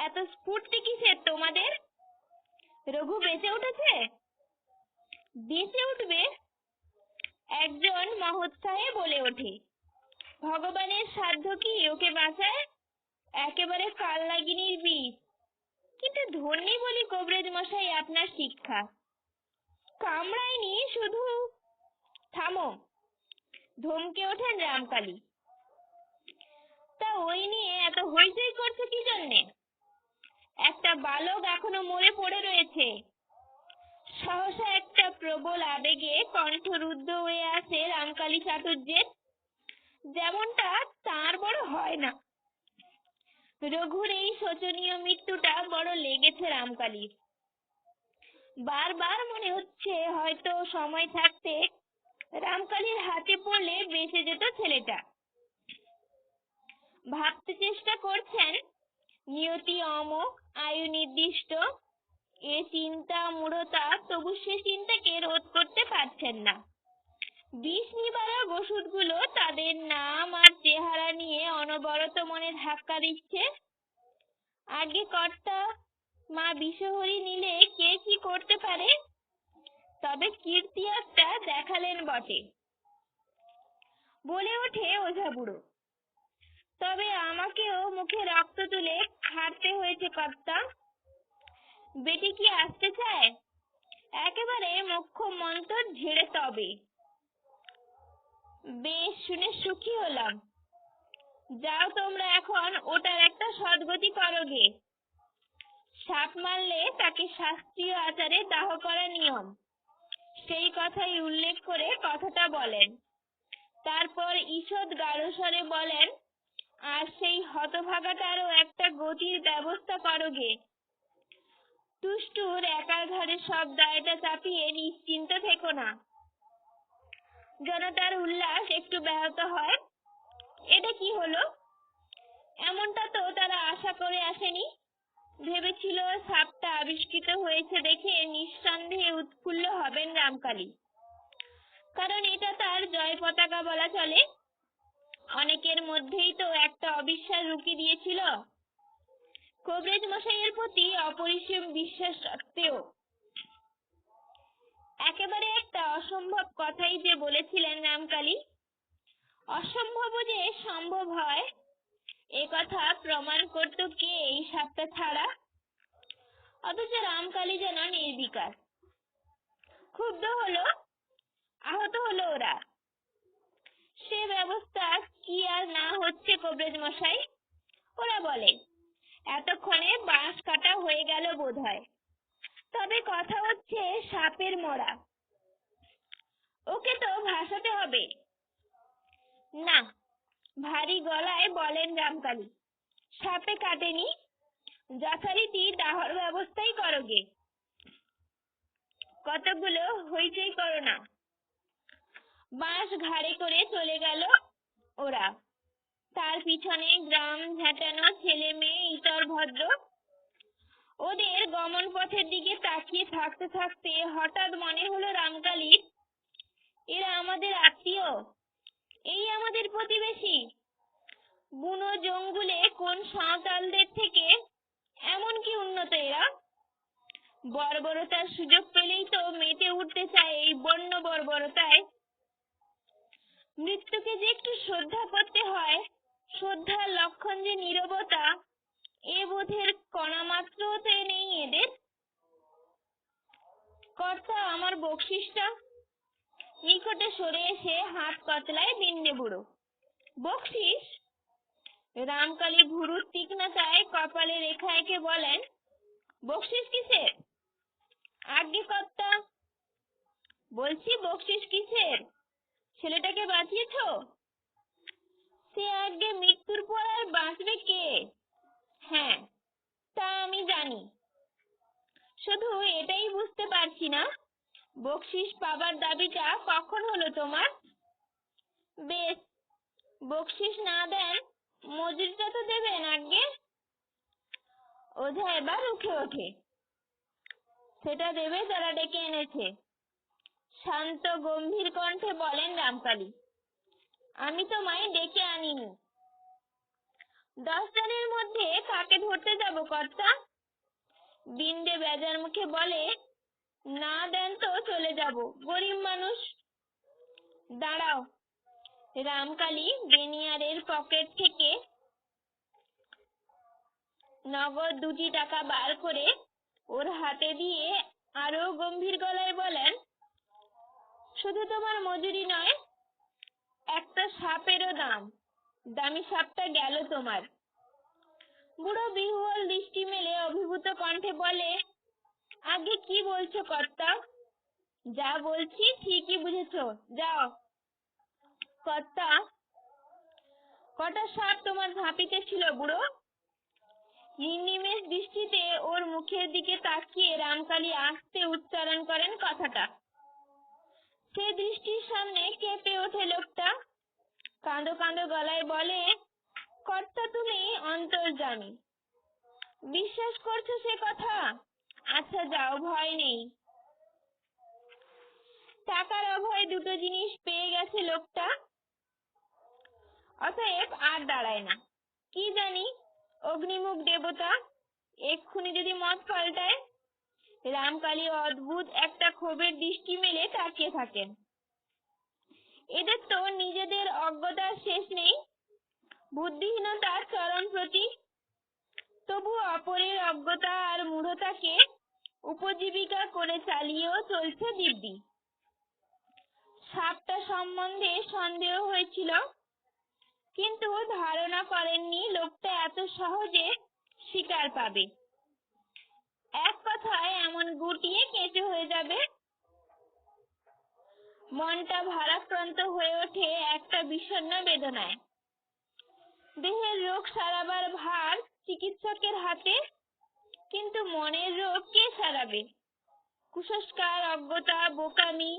এত স্ফূর্তি কিসের তোমাদের? রঘু বেঁচে উঠেছে? বেঁচে উঠবে? একজন মহোৎসাহে বলে ওঠে। ভগবানের সাধ্য কি ওকে বাঁচায়? একেবারে কালনাগিনীর বিষ। কিন্তু ধন্যী বলি কবরেজ মশাই আপনার শিক্ষা। কামড়ায়নি শুধু। থামো, ধমকে ওঠেন রামকালী। তা ওই নিয়ে এত হইচই করছে কি জন্যে? একটা বালক এখনো মরে পড়ে রয়েছে। সহসা একটা প্রবল আবেগে কণ্ঠ রুদ্ধ হয়ে আসে রামকালী চাটুর্যের, যেমনটা তার বড় হয় না। রঘুর এই শোচনীয় মৃত্যুটা বড় লেগেছে রামকালীর। বারবার মনে হচ্ছে হয়তো সময় থাকতে রামকালীর হাতে পড়লে বেঁচে যেত ছেলেটা। ভাবতে চেষ্টা করছেন নিয়তি অমোঘ, আয়ু নির্দিষ্ট, এ চিন্তা মূঢ়তা, তবু সে চিন্তাকে রোধ করতে পারছেন না। বিষ নিবারক ওষুধগুলো তাদের নাম আর চেহারা নিয়ে অনবরত মনে ধাক্কা দিচ্ছে। আগে কর্তা, মা বিষহরি নিলে কে কি করতে পারে? তবে কীর্তি একটা দেখালেন বটে। বলে ওঠে ওঝা বুড়ো, তবে আমাকেও মুখে রক্ত তুলে খাটতে হয়েছে কর্তা। বেটি কি আসতে চায়? একেবারে মোক্ষ মন্ত্র ঝেড়ে তবে। বেশ, শুনে সুখী হলাম। যাও তোমরা এখন ওটার একটা সদ্গতি করো গে। সাপ মারলে তাকে শাস্ত্রীয় আচারে দাহ করা নিয়ম, সেই কথাই উল্লেখ করে কথাটা বলেন। তারপর ঈষৎ গাঢ় স্বরে বলেন, আর সেই হতভাগাটারও একটা গতির ব্যবস্থা করো গে। টুসটুর একার ঘরে সব দায়টা চাপিয়ে নিশ্চিন্ত থেকো না। জনতার উল্লাস একটু ব্যাহত হয়। এটা কি হলো? এমনটা তো তারা আশা করে আসেনি। ভেবেছিল সাপটা আবিষ্কৃত হয়েছে দেখে নিঃসন্দেহে উৎফুল্ল হবেন রামকালী, কারণ এটা তার জয় পতাকা বলা চলে। অনেকের মধ্যেই তো একটা অবিশ্বাস রুখে দিয়েছিল কবরেজ মশাইয়ের প্রতি অপরিসীম বিশ্বাস সত্ত্বেও। একেবারে একটা অসম্ভব কথাই যে বলেছিলেন রামকালী। অসম্ভব যে সম্ভব হয়, এ কথা প্রমাণ করত কে এই সাপটা ছাড়া? অথচ রামকালী যেন নির্বিকার। ক্ষুব্ধ হলো, আহত হলো ওরা। সে ব্যবস্থা কি আর না হচ্ছে কবরেজ মশাই? ওরা বলে, এতক্ষণে বাঁশ কাটা হয়ে গেল বোধহয়। তবে কথা হচ্ছে সাপের মরা, ওকে তো ভাসাতে হবে। না, ভারী গলায় বলেন রামকালী, সাপে কাটেনি, যথারীতি দাহর ব্যবস্থাই করো গে। কতগুলো হইচই করো না। বাঁশ ঘাড়ে করে চলে গেল ওরা। তার পিছনে গ্রাম ঝাঁটানো ছেলে মেয়ে, ইতর ভদ্র। ওদের গমন পথের দিকে তাকিয়ে থাকতে থাকতে হঠাৎ মনে হলো রামকালীর, এরা আমাদের আত্মীয়, এই আমাদের প্রতিবেশী। বুনো জঙ্গুলে কোন সাঁওতালদের থেকে এমন কি উন্নত এরা? বর্বরতার সুযোগ পেলেই তো মেতে উঠতে চায় এই বন্য বর্বরতায়। মৃত্যুকে যে একটু শ্রদ্ধা করতে হয়, শ্রদ্ধার লক্ষণ যে নীরবতা, এ বোধের কণামাত্রতে নেই এদের। কর্তা, আমার বকশিসটা। নিকটে সরে এসে হাত কতলায় বিন্নে বুড়ো। বকশিস? রামকালী ভুরুর তীক্ষ্ণতায় কপালে রেখা এঁকে বলেন, বকশিস কিসের? আজ্ঞে কর্তা। বলছি বকশিস কিসের? ছেলেটাকে বাঁচিয়েছ? সে আজ্ঞে মৃত্যুর পর আর বাঁচবে কে? হ্যাঁ, তা আমি জানি। শুধু এটাই বুঝতে পারছি না, বকশিস পাবার দাবিটা কখন হলো তোমার? বেশ, বকশিস না দেন, মজুরিটা তো দেবেন আজ্ঞে। ওঝা এবার উঠে ওঠে। সেটা দেবে যারা ডেকে এনেছে। শান্ত গম্ভীর কণ্ঠে বলেন রামকালী, আমি তোমায় ডেকে আনিনি। 10 জনের মধ্যে কাকে ধরতে যাব কর্তা? বিন্দে বেজার মুখে বলে, না দেন তো চলে যাব, গরিব মানুষ। দাঁড়াও। রামকালী বেনিয়ারের পকেট থেকে নগদ 2টি টাকা বার করে ওর হাতে দিয়ে আরো গম্ভীর গলায় বলেন, শুধু তোমার মজুরি নয়, একটা সাপেরও দাম। দামি সাপটা গেল তোমার। বুড়ো বিহ্বল দৃষ্টি মেলে অভিভূত কণ্ঠে বলে, আগে কি বলছো কর্তা? যা বলছি ঠিকই বুঝেছ, যাও। কর্তা, কটা সাপ তোমার ঝাঁপিতে ছিল বুড়ো? নির্নিমেষ দৃষ্টিতে ওর মুখের দিকে তাকিয়ে রামকালী আস্তে উচ্চারণ করেন কথাটা। সে দৃষ্টির সামনে কেঁপে ওঠে লোকটা। কাঁদো কাঁদো গলায় বলে, কর্তা তুমি অন্তর্যামী, বিশ্বাস করছো সে কথা? আচ্ছা যাও, ভয় নেই। টাকার অভয় দুটো জিনিস পেয়ে গেছে লোকটা, অতএব আর দাঁড়ায় না। কি জানি, অগ্নিমুখ দেবতা এক্ষুনি যদি মত পাল্টায়। রামকালী অদ্ভুত একটা ক্ষোভের দৃষ্টি মেলে তাকিয়ে থাকেন। এদের তো নিজেদের অজ্ঞতার শেষ নেই, বুদ্ধিহীনতার চরম প্রতীক। তবু অপরের অজ্ঞতা আর মূঢ়তাকে উপজীবিকা করে চালিয়েও চলছে দিব্যি। সাপটা সম্বন্ধে সন্দেহ হয়েছিল, কিন্তু ধারণা করেননি লোকটা এত সহজে শিকার পাবে। এক কথায় এমন গুটিয়ে কেঁচো হয়ে যাবে। মনটা ভারাক্রান্ত হয়ে ওঠে একটা বিষণ্ণ বেদনায়। দেহের রোগ সারাবার ভার চিকিৎসকের হাতে, কিন্তু মনের রোগ কে সারাবে? কুসংস্কার, অজ্ঞতা, বোকামি,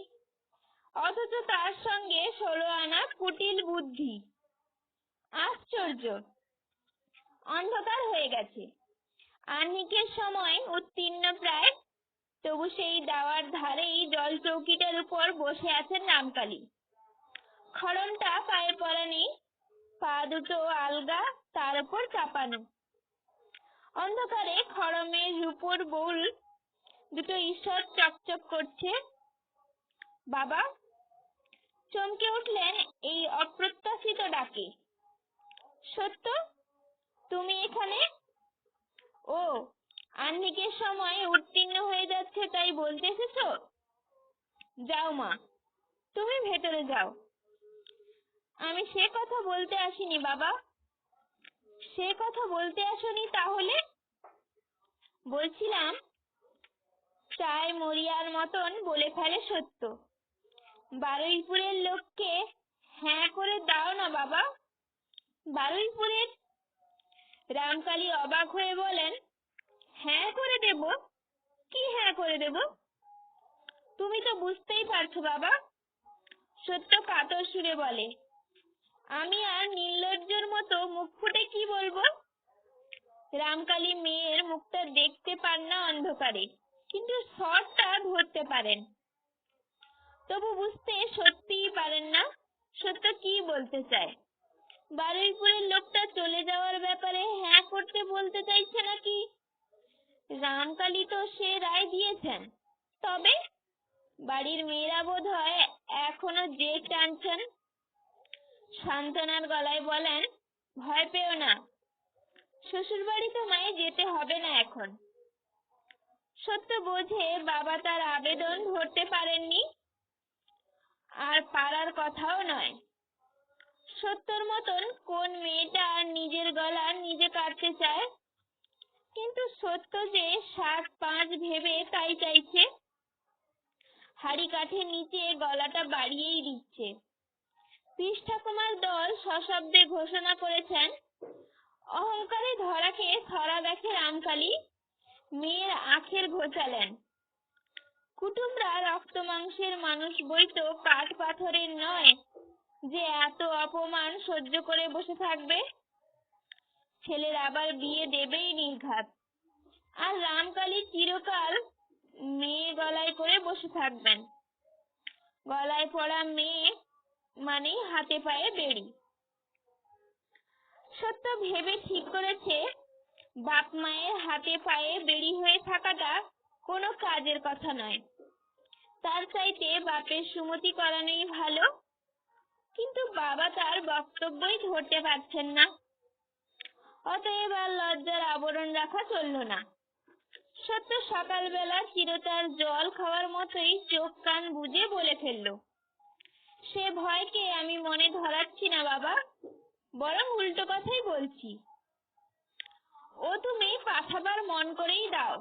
অথচ তার সঙ্গে 16 আনা কুটিল বুদ্ধি। আশ্চর্য! অন্ধকার হয়ে গেছে। আহ্নিকের সময় উত্তীর্ণ প্রায়, তবু সেই দাওয়ার ধারেই জল চৌকিটার উপর বসে আছেন রামকালী। খড়মটা পায়ে পড়া নেই, পা দুটো আলগা, তার উপর চাপানো। অন্ধকারে খড়মের রূপোর বোল দুটো ঈষৎ চকচক করছে। বাবা! চমকে উঠলেন এই অপ্রত্যাশিত ডাকে। সত্য, তুমি এখানে? ও, আহ্নিকের সময় উত্তীর্ণ হয়ে যাচ্ছে তাই বলতে এসেছো? যাও মা, তুমি ভেতরে যাও। আমি সে কথা বলতে আসিনি বাবা। সে কথা বলতে আসনি তাহলে? বলছিলাম, চায় মরিয়ার মতন বলে ফেলে সত্য। বারুইপুরের লোককে হ্যাঁ করে দাও না বাবা। বারুইপুরের? রামকালী অবাক হয়ে বলেন, হ্যাঁ করে দেব? কি হ্যাঁ করে দেব? তুমি তো বুঝতেই পারছো বাবা। সত্য কাতর সুরে বলে, আমি আর নির্লজ্জের মতো মুখ ফুটে কি বলবো? রামকালী মেয়ের মুখটা দেখতে পান না অন্ধকারে, কিন্তু স্বরটা ধরতে পারেন। তবু বুঝতে সত্যিই পারেন না সত্য কি বলতে চায়। বারুইপুরের লোকটা চলে যাওয়ার ব্যাপারে হ্যাঁ করতে বলতে চাইছে নাকি? রামকালী তো সে রায় দিয়েছেন, তবে বাড়ির মেয়েরা বোধ হয় এখনো যে টানছেন। সান্ত্বনার গলায় বলেন, ভয় পেও না, শ্বশুরবাড়ি তোমায় যেতে হবে না এখন। সত্য বোঝে বাবা তার আবেদন ধরতে পারেননি, আর পারার কথাও নয়। সত্যর মতন কোন মেয়েটা নিজের গলা নিজে কাটতে চায়? কিন্তু সত্য যে 7-5 ভেবে তাই চাইছে। হাড়ি কাঠের নিচে গলাটা বাড়িয়েই দিচ্ছে। পিস ঠাকুমার দল সশব্দে ঘোষণা করেছেন, অহংকারে ধরাকে ধরা দেখে রামকালী, মেয়ের আখের ঘোচালেন। কুটুমরা রক্ত মাংসের মানুষ বইতো কাঠ পাথরের নয় যে এত অপমান সহ্য করে বসে থাকবে। ছেলের আবার বিয়ে দেবেই নির্ঘাত, আর রামকালী চিরকাল মেয়ে গলায় করে বসে থাকবেন। গলায় পড়া মেয়ে মানে হাতে পায়ে বেড়ি। সত্য ভেবে ঠিক করেছে, বাপ মায়ের হাতে পায়ে বেড়ি হয়ে থাকাটা কোনো কাজের কথা নয়। তার চাইতে বাপের সুমতি করানোই ভালো। কিন্তু বাবা তার বক্তব্যই ধরতে পারছেন না। অতএব আর লজ্জার আবরণ রাখা চলল না। সত্য সকালবেলা চিরতার জল খাওয়ার মতোই চোখ কান বুজে বলে ফেলল, সে ভয়কে আমি মনে ধরাচ্ছি না বাবা, বরং উল্টো কথাই বলছি। ও তুমি পাঠাবার মন করেই দাও,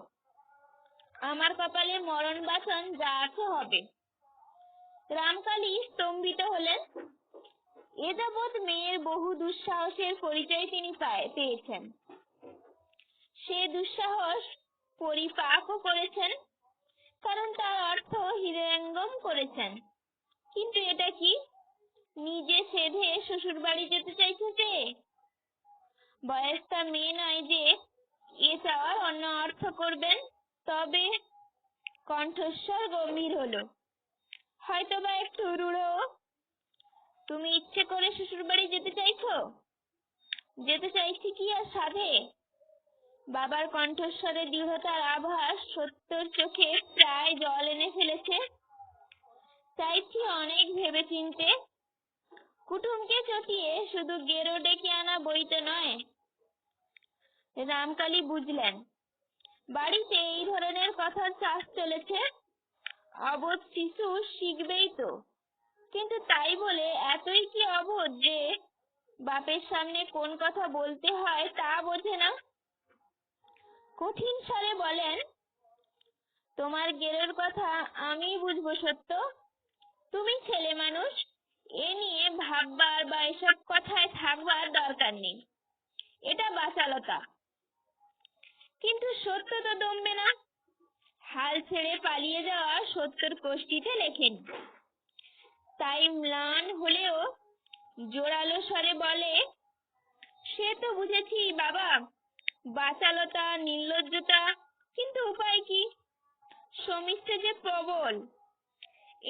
আমার কপালে মরণ বাসন যা আছে হবে। রামকালী স্তম্ভিত হলেন। এ যাবৎ মেয়ের বহু দুঃসাহসের পরিচয় তিনি পেয়েছেন। সে দুঃসাহস পরিপাকও করেছেন, কারণ তার অর্থ হৃদয়ঙ্গম করেছেন। কিন্তু এটা কি? নিজে সেধে শ্বশুর বাড়ি যেতে চাইছে সে। বয়স্কা মেয়ে নয় যে এ চাওয়ার অন্য অর্থ করবেন। তবে কণ্ঠস্বর গম্ভীর হলো, হয়তোবা একটু রূঢ়। তুমি ইচ্ছে করে শ্বশুর বাড়ি যেতে চাইছো? যেতে চাইছি কি আর সাধে? বাবার কণ্ঠস্বরে দৃঢ়তার আভাস সত্যর চোখে প্রায় জল এনে ফেলেছে। চাইছি অনেক ভেবে চিনতে। কুটুমকে চটিয়ে শুধু গেরো ডেকে আনা বইতে নয়। রামকালী বুঝলেন, বাড়িতে এই ধরনের কথার চাষ চলেছে। অবোধ শিশু শিখবেই তো, কিন্তু তাই বলে এতই কি অবোধ যে বাপের সামনে কোন কথা বলতে হয় তা বোঝে না? কঠিন স্বরে বলেন, তোমার গেরোর কথা আমি বুঝবো সত্য। তুমি ছেলে মানুষ, এ নিয়ে ভাববার বা এসব কথায় থাকবার দরকার নেই। এটা বাচালতা। কিন্তু সত্য তো দমবে না। হাল ছেড়ে পালিয়ে যাওয়া সত্যর কোষ্ঠীতে লেখেন। তাই ম্লান হলেও জোরালো স্বরে বলে, সে তো বুঝেছি বাবা, বাচালতা, নির্লজ্জতা, কিন্তু উপায় কি? সমিষ্টে যে প্রবল।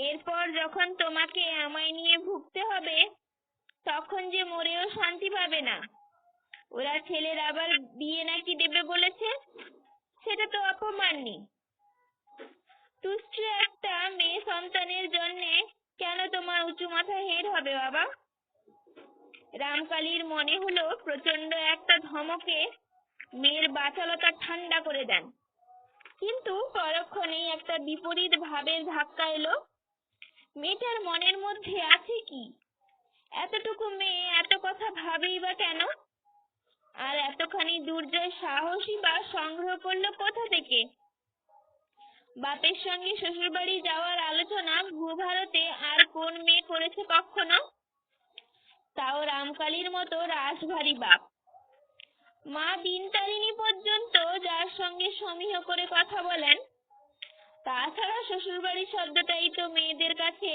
এরপর যখন তোমাকে আমায় নিয়ে ভুগতে হবে, তখন যে মরেও শান্তি পাবে না। ওরা ছেলের আবার বিয়ে নাকি দেবে বলেছে, সেটা তো অপমানই। তুচ্ছ একটা মেয়ে সন্তানের জন্যে কেন তোমার উঁচু মাথা হেঁট হবে বাবা? রামকালীর মনে হলো প্রচন্ড একটা ধমকে মেয়ের বাচালতা ঠান্ডা করে দেন। কিন্তু পরক্ষণেই একটা বিপরীত ভাবের ধাক্কা এলো। মেয়েটার মনের মধ্যে আছে কি? এতটুকু মেয়ে এত কথা ভাবেই বা কেন? আর এতখানি দুর্জয় সাহসী বা সংগ্রহ করলো কোথা থেকে? বাপের সঙ্গে শ্বশুরবাড়ি যাওয়ার আলোচনা ভূভারতে আর কোন মেয়ে করেছে কখনো? তাও রামকালীর মতো রাশভারী বাপ। মা দিনতারিণী পর্যন্ত যার সঙ্গে সমীহ করে কথা বলেন। তাছাড়া শ্বশুরবাড়ি শব্দটাই তো মেয়েদের কাছে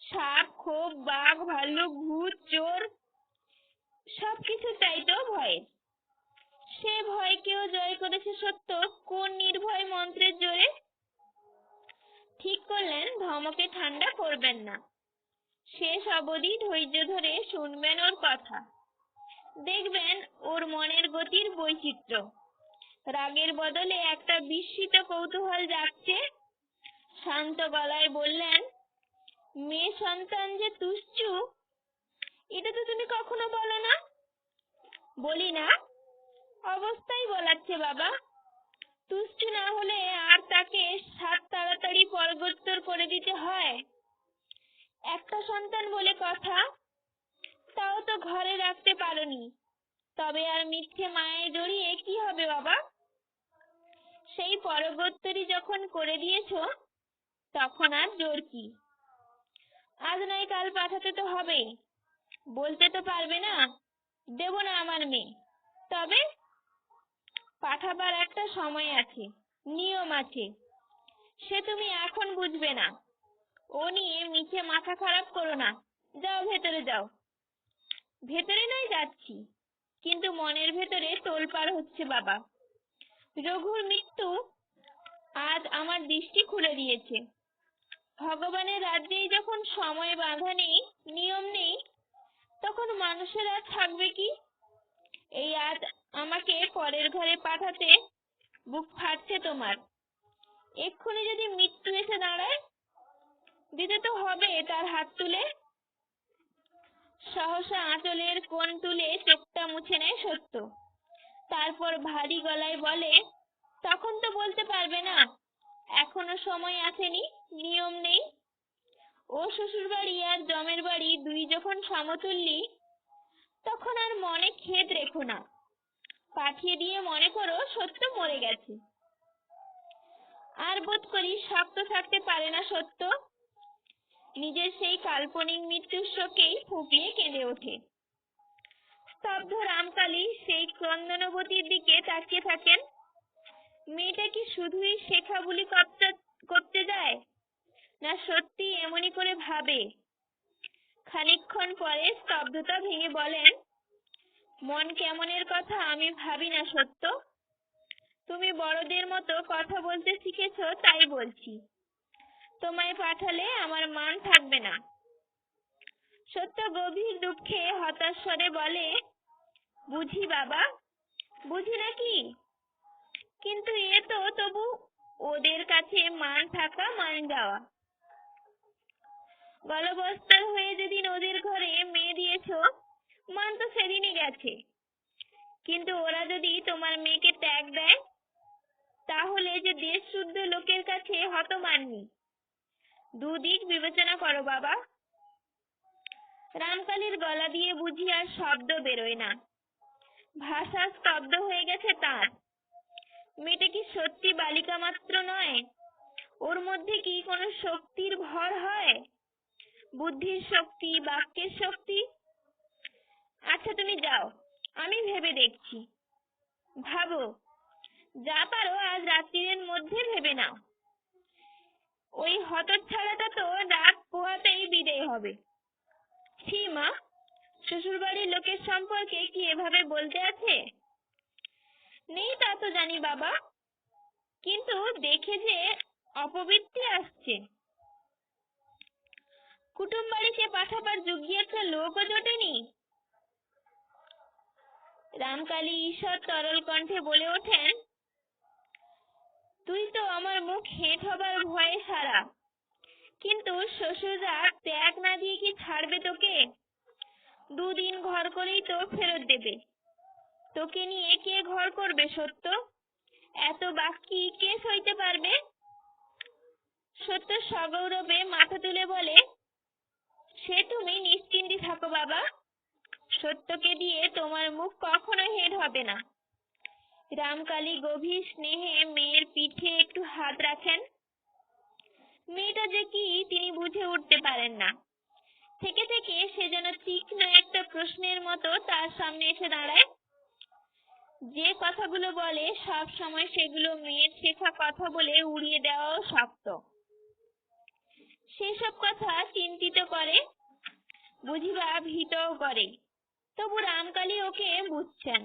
সাপ, খোপ, বাঘ, ভাল্লুক, ভূত, চোর সবকিছুটাই তো ভয়। সে ভয়কেও জয় করেছে সত্য কোন নির্ভয় মন্ত্রের জোরে। ঠিক করলেন ধমকে ঠান্ডা করবেন না। শেষ অবধি ধৈর্য ধরে শুনবেন ওর কথা। দেখবেন ওর মনের গতির বৈচিত্র্য। রাগের বদলে একটা বিস্মিত কৌতূহল জাগছে। শান্ত গলায় বললেন, মেয়ে সন্তান যে তুচ্ছ, এটা তো তুমি কখনো বলো না। বলি না, অবস্থাই বলাচ্ছে বাবা। তুষ্ট না হলে আর তাকে সাত তাড়াতাড়ি পরগোত্তর করে দিতে হয়। একটা সন্তান বলে কথা, তাও তো ঘরে রাখতে পারোনি, তবে আর মিথ্যে মায়ে জড়িয়ে কি হবে বাবা? সেই পরগোত্তরই যখন করে দিয়েছো, তখন আর জোর কি? আজ নয় কাল পাঠাতে তো হবে। বলতে তো পারবে না দেব না আমার মেয়ে। তবে পাঠাবার একটা সময় আছে, নিয়ম আছে, সে তুমি এখন বুঝবে না। ও নিয়ে মিছে মাথা খারাপ করো না। যাও ভেতরে যাও। ভেতরে নয় যাচ্ছি, কিন্তু মনের ভেতরে তোলপাড় হচ্ছে বাবা। রঘুর মৃত্যু আজ আমার দৃষ্টি খুলে দিয়েছে। ভগবানের রাজ্যেই যখন সময় বাঁধা নেই, নিয়ম নেই, তখন মানুষের আর থাকবে কি? এই আজ আমাকে পরের ঘরে পাঠাতে বুক ফাটছে তোমার। এক্ষুনি যদি মৃত্যু এসে দাঁড়ায়, দিতে তো হবে তার হাত তুলে। সহসা আঁচলের কোণ তুলে চোখটা মুছে নেয় সত্য। তারপর ভারী গলায় বলে, তখন তো বলতে পারবে না, এখনো সময় আসেনি, নিয়ম নেই। ও শ্বশুর বাড়ি আর জমের বাড়ি দুই যখন সমতুল্যি, তখন আর মনে খেদ রেখো না। পাঠিয়ে দিয়ে মনে করো সত্য মরে গেছে। আর বোধ করি শক্ত থাকতে পারে না সত্য। নিজের সেই কাল্পনিক মৃত্যুর শোকেই ফুঁপিয়ে কেঁদে ওঠে। স্তব্ধ রামকালী সেই ক্রন্দনবতীর দিকে তাকিয়ে থাকেন। মেয়েটা কি শুধুই শেখা বুলি করতে যায়, না সত্যি এমনই করে ভাবে? খানিকক্ষণ পরে স্তব্ধতা ভেঙে বলেন, মন কেমনের কথা আমি ভাবি না সত্য। তুমি বড়দের মতো কথা বলতে শিখেছো তাই বলছি। তোমায় পাঠালে আমার মান থাকবে না। সত্য গভীর দুঃখে হতাশ স্বরে বলে, বুঝি বাবা, বুঝি নাকি? কিন্তু এ তো তবু ওদের কাছে মান থাকা মান যাওয়া। গলবস্তার হয়ে যেদিন ওদের ঘরে মেয়ে দিয়েছো, মান তো সেদিনই গেছে। কিন্তু ওরা যদি তোমার মেয়েকে ত্যাগ দেয়, তাহলে যে দেশ শুদ্ধ লোকের কাছে হতমান্যি। দুদিক বিবেচনা করো বাবা। রামকালীর গলা দিয়ে বুঝি আর শব্দ বেরোয় না। ভাষা স্তব্ধ হয়ে গেছে তার। মেয়েটা কি সত্যি বালিকা মাত্র নয়? ওর মধ্যে কি কোনো শক্তির ভর হয়? বুদ্ধির শক্তি, বাক্যের শক্তি? আচ্ছা তুমি যাও, আমি ভেবে দেখছি। ভাবো, যা পারো আজ রাত্রির মধ্যে ভেবে নাও। ওই হতচ্ছাড়াটা তো রাত পোহাতেই বিদেয় হবে। ছি মা, শ্বশুরবাড়ির লোকের সম্পর্কে কি এভাবে বলতে আছে? নেই তা তো জানি বাবা, কিন্তু দেখে যে অপবৃত্তি আসছে। কুটুম বাড়িতে পাঠাবার যোগ্য একটা লোকও জোটেনি। রামকালী ঈষৎ তরল কণ্ঠে বলে ওঠেন, তুই তো আমার মুখ হেঁট হবার ভয়ে সারা, কিন্তু শ্বশুররা ত্যাগ না দিয়ে কি ছাড়বে তোকে? দুদিন ঘর করেই তো ফেরত দেবে। তোকে নিয়ে কে ঘর করবে সত্য? এত বাকি কে সইতে পারবে? সত্য সগৌরবে মাথা তুলে বলে, সে তুমি নিশ্চিন্তে থাকো বাবা। সত্যকে দিয়ে তোমার মুখ কখনো হেঁট হবে না। রামকালী গভীর স্নেহে মেয়ের পিঠে একটু হাত রাখেন। মেয়েটা যে কি তিনি বুঝে উঠতে পারেন না। থেকে থেকে সে যেন তীক্ষ্ণ একটা প্রশ্নের মতো তার সামনে এসে দাঁড়ায়। যে কথাগুলো বলে সব সময় সেগুলো মেয়ের শেখা কথা বলে উড়িয়ে দেওয়াও শক্ত। সেসব কথা চিন্তিত করে, বুঝিবা ভীতও করে। তবু রামকালী ওকে বুঝছেন,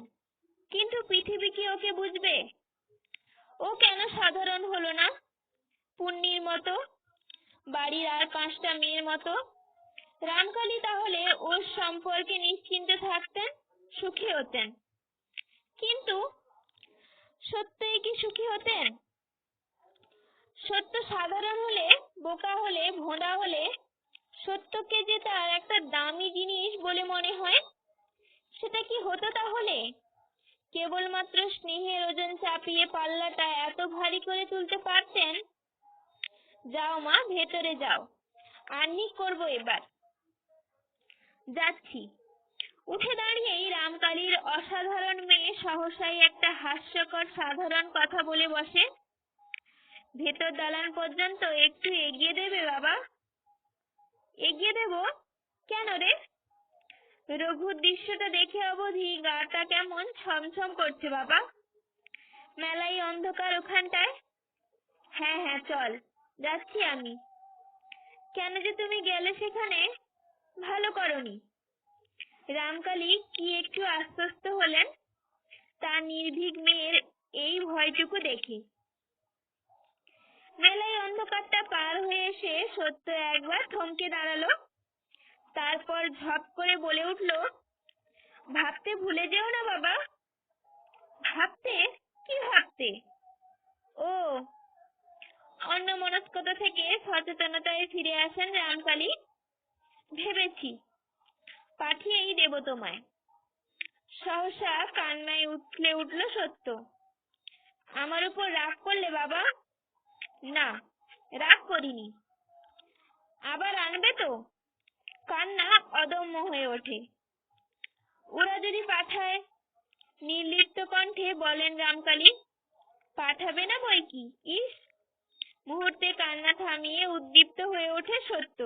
কিন্তু পৃথিবী কি ওকে বুঝবে? ও কেন সাধারণ হলো না? পুণ্যির মতো, বাড়ির আর 5টা মেয়ের মতো। রামকালী তাহলে ওর সম্পর্কে নিশ্চিন্ত থাকতেন, সুখী হতেন। কিন্তু সত্যই কি সুখী হতেন? সত্য সাধারণ হলে, বোকা হলে, ভোঁদা হলে সত্যকে যে তার একটা দামি জিনিস বলে মনে হয়, সেটা কি হতো তাহলে? কেবলমাত্র স্নেহের ওজন চাপিয়ে পাল্লাটা এত ভারী করে তুলতে পারতেন। যাও মা, ভেতরে যাও, আন্নি করবো এবার। যাচ্ছি। উঠে দাঁড়িয়েই রামকালীর অসাধারণ মেয়ে সহসাই একটা হাস্যকর সাধারণ কথা বলে বসে। ভেতর দালান পর্যন্ত একটু এগিয়ে দেবে বাবা? এগিয়ে দেব? কেন রে? রঘুর দৃশ্যটা দেখে অবধি গাটা কেমন ছমছম করছে বাবা। মেলাই অন্ধকার ওখানটায়। হ্যাঁ হ্যাঁ চল, যাচ্ছি আমি। কেন যে তুমি গেলে সেখানে? ভালো করনি। রামকালী কি একটু আশ্বস্ত হলেন তার নির্ভীক মেয়ের এই ভয়টুকু দেখে। মেলাই অন্ধকারটা পার হয়ে এসে সত্য একবার থমকে দাঁড়ালো। তারপর ঝপ করে বলে উঠল, ভাবতে ভুলে যেও না বাবা। ভাবতে? কি ভাবতে? ও, অন্যমনস্কতা থেকে সচেতনতায় ফিরে আসেন রামকালী। ভেবেছি, পাঠিয়েই দেব তোমায়। সহসা কান্নায় উঠলে উঠল সত্য। আমার উপর রাগ করলে বাবা? না, রাগ করিনি। আবার আনবে তো? কান্না অদম্য হয়ে ওঠে। ওরা যদি পাঠায়? নির্লিপ্ত কণ্ঠে বলেন রামকালী। পাঠাবে না বই কি। ইস! মুহূর্তে কান্না থামিয়ে উদ্দীপ্ত হয়ে ওঠে সত্য।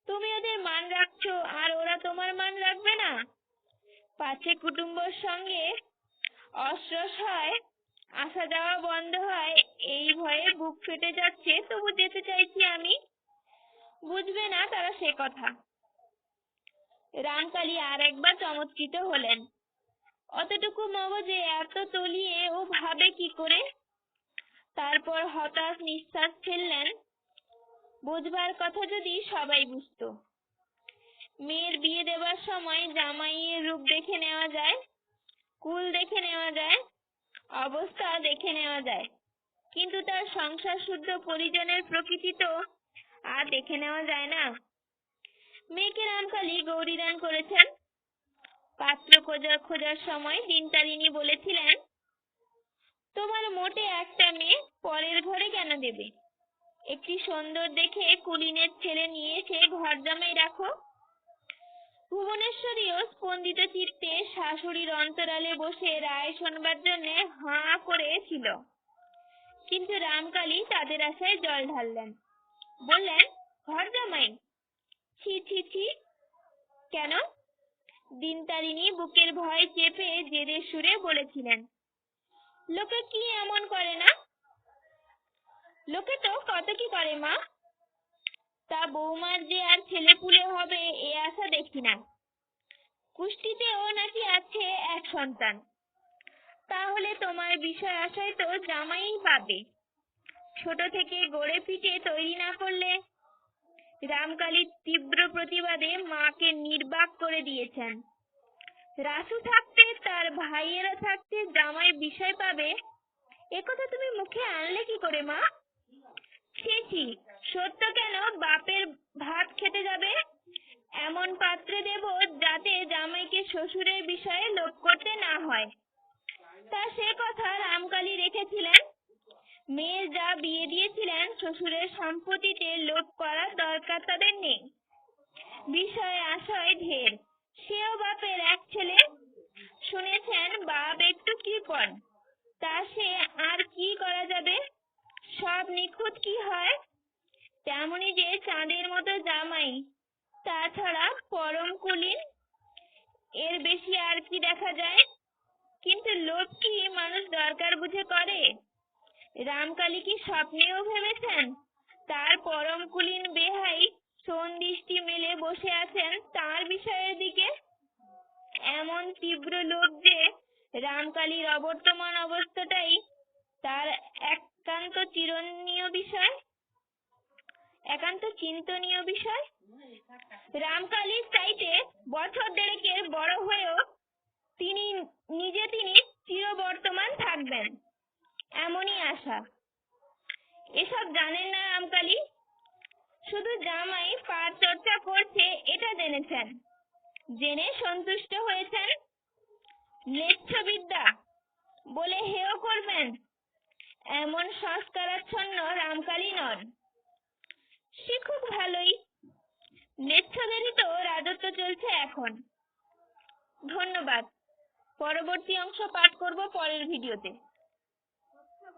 তুমি ওদের মান রাখছো আর ওরা তোমার মান রাখবে না? পাছে কুটুম্বর সঙ্গে অশ্রস হয়, আসা যাওয়া বন্ধ হয়, এই ভয়ে বুক ফেটে যাচ্ছে, তবু যেতে চাইছি আমি। বুঝবে না তারা সে কথা। রামকালী আর একবার চমৎকৃত হলেন। অতটুকু মগজে এত তলিয়ে ও ভাবে কি করে? তারপর হতাশ নিঃশ্বাস ফেললেন। বুঝবার কথা যদি সবাই বুঝতো। মেয়ের বিয়ে দেবার সময় জামাইয়ের রূপ দেখে নেওয়া যায়, কুল দেখে নেওয়া যায়, অবস্থা দেখে নেওয়া যায়, কিন্তু তার সংসার শুদ্ধ পরিজনের প্রকৃতি তো আর দেখে নেওয়া যায় না। মেয়েকে রামকালী গৌরীদান করেছেন। পাত্র খোঁজার সময় দিনতারিণী বলেছিলেন, তোমার মোটে একটা মেয়ে, পরের ঘরে কেন দেবে? একটি সুন্দর দেখে কুলীনের ছেলে নিয়ে এসে ঘর জামাই রাখো। ভুবনেশ্বরীও স্পন্দিত চিত্তে শাশুড়ির অন্তরালে বসে রায় শোনবার জন্য হাঁ করেছিল। কিন্তু রামকালী তাদের আশায় জল ঢাললেন। বললেন, ঘর জামাই? ছি ছি ছি। কেন? দিনতারিণী বুকের ভয় চেপে জেদের সুরে বলেছিলেন, লোকে কি এমন করে না? লোকে তো কত কি করে মা। তা বৌমার যে আর ছেলে পুলে হবে এ আশা দেখি না। কুষ্টিতেও নাকি আছে এক সন্তান। তাহলে তোমার বিষয় আশায় তো জামাই পাবে। ছোট থেকে গড়ে পিটে তৈরি না করলে। রামকালী তীব্র প্রতিবাদে মাকে নির্বাক করে দিয়েছেন। রাসু থাকতে, তার ভাইয়েরা থাকতে জামাই বিষয় পাবে, একথা তুমি মুখে আনলে কি করে মা? ছি ছি, সত্য কেন বাপের ভাত খেতে যাবে? এমন পাত্রে দেব যাতে জামাইকে শ্বশুরের বিষয়ে লোভ করতে না হয়। তা সে কথা রামকালী রেখেছিলেন। মেয়ের যা বিয়ে দিয়েছিলেন, শ্বশুরের সম্পত্তিতে লোভ করার দরকার তাদের নেই। বিষয় আশয় ঢের। সেও বাপের এক ছেলে। শুনেছেন বাপ একটু কৃপণ, তা সে আর কি করা যাবে? সব নিখুঁত কি হয়? তেমনি যে চাঁদের মতো জামাই, তাছাড়া পরম কুলীন, এর বেশি আর কি দেখা যায়? কিন্তু লোভ কি মানুষ দরকার বুঝে করে? রামকালী কি স্বপ্নেও ভেবেছেন তার পরম কুলীন বেহাই দৃষ্টি মেলে বসে আছেন তার বিষয়ের দিকে? এমন তীব্র লোভ যে রামকালীর অবর্তমান অবস্থাটাই তার একান্ত চিন্তনীয় বিষয়। রামকালীর চাইতে বছর দেড়েকের বড় হয়েও তিনি চিরবর্তমান থাকবেন, এমনই আশা। এসব জানেন না রামকালী। শুধু জামাই পার চর্চা করছে এটা জেনেছেন। জেনে সন্তুষ্ট হয়েছেন? ম্লেচ্ছবিদ্যা বলে হেয় করবেন এমন সংস্কারাচ্ছন্ন রামকালী নন। শিখুক ভালোই, ম্লেচ্ছদেরই তো রাজত্ব চলছে এখন। ধন্যবাদ। পরবর্তী অংশ পাঠ করব পরের ভিডিওতে।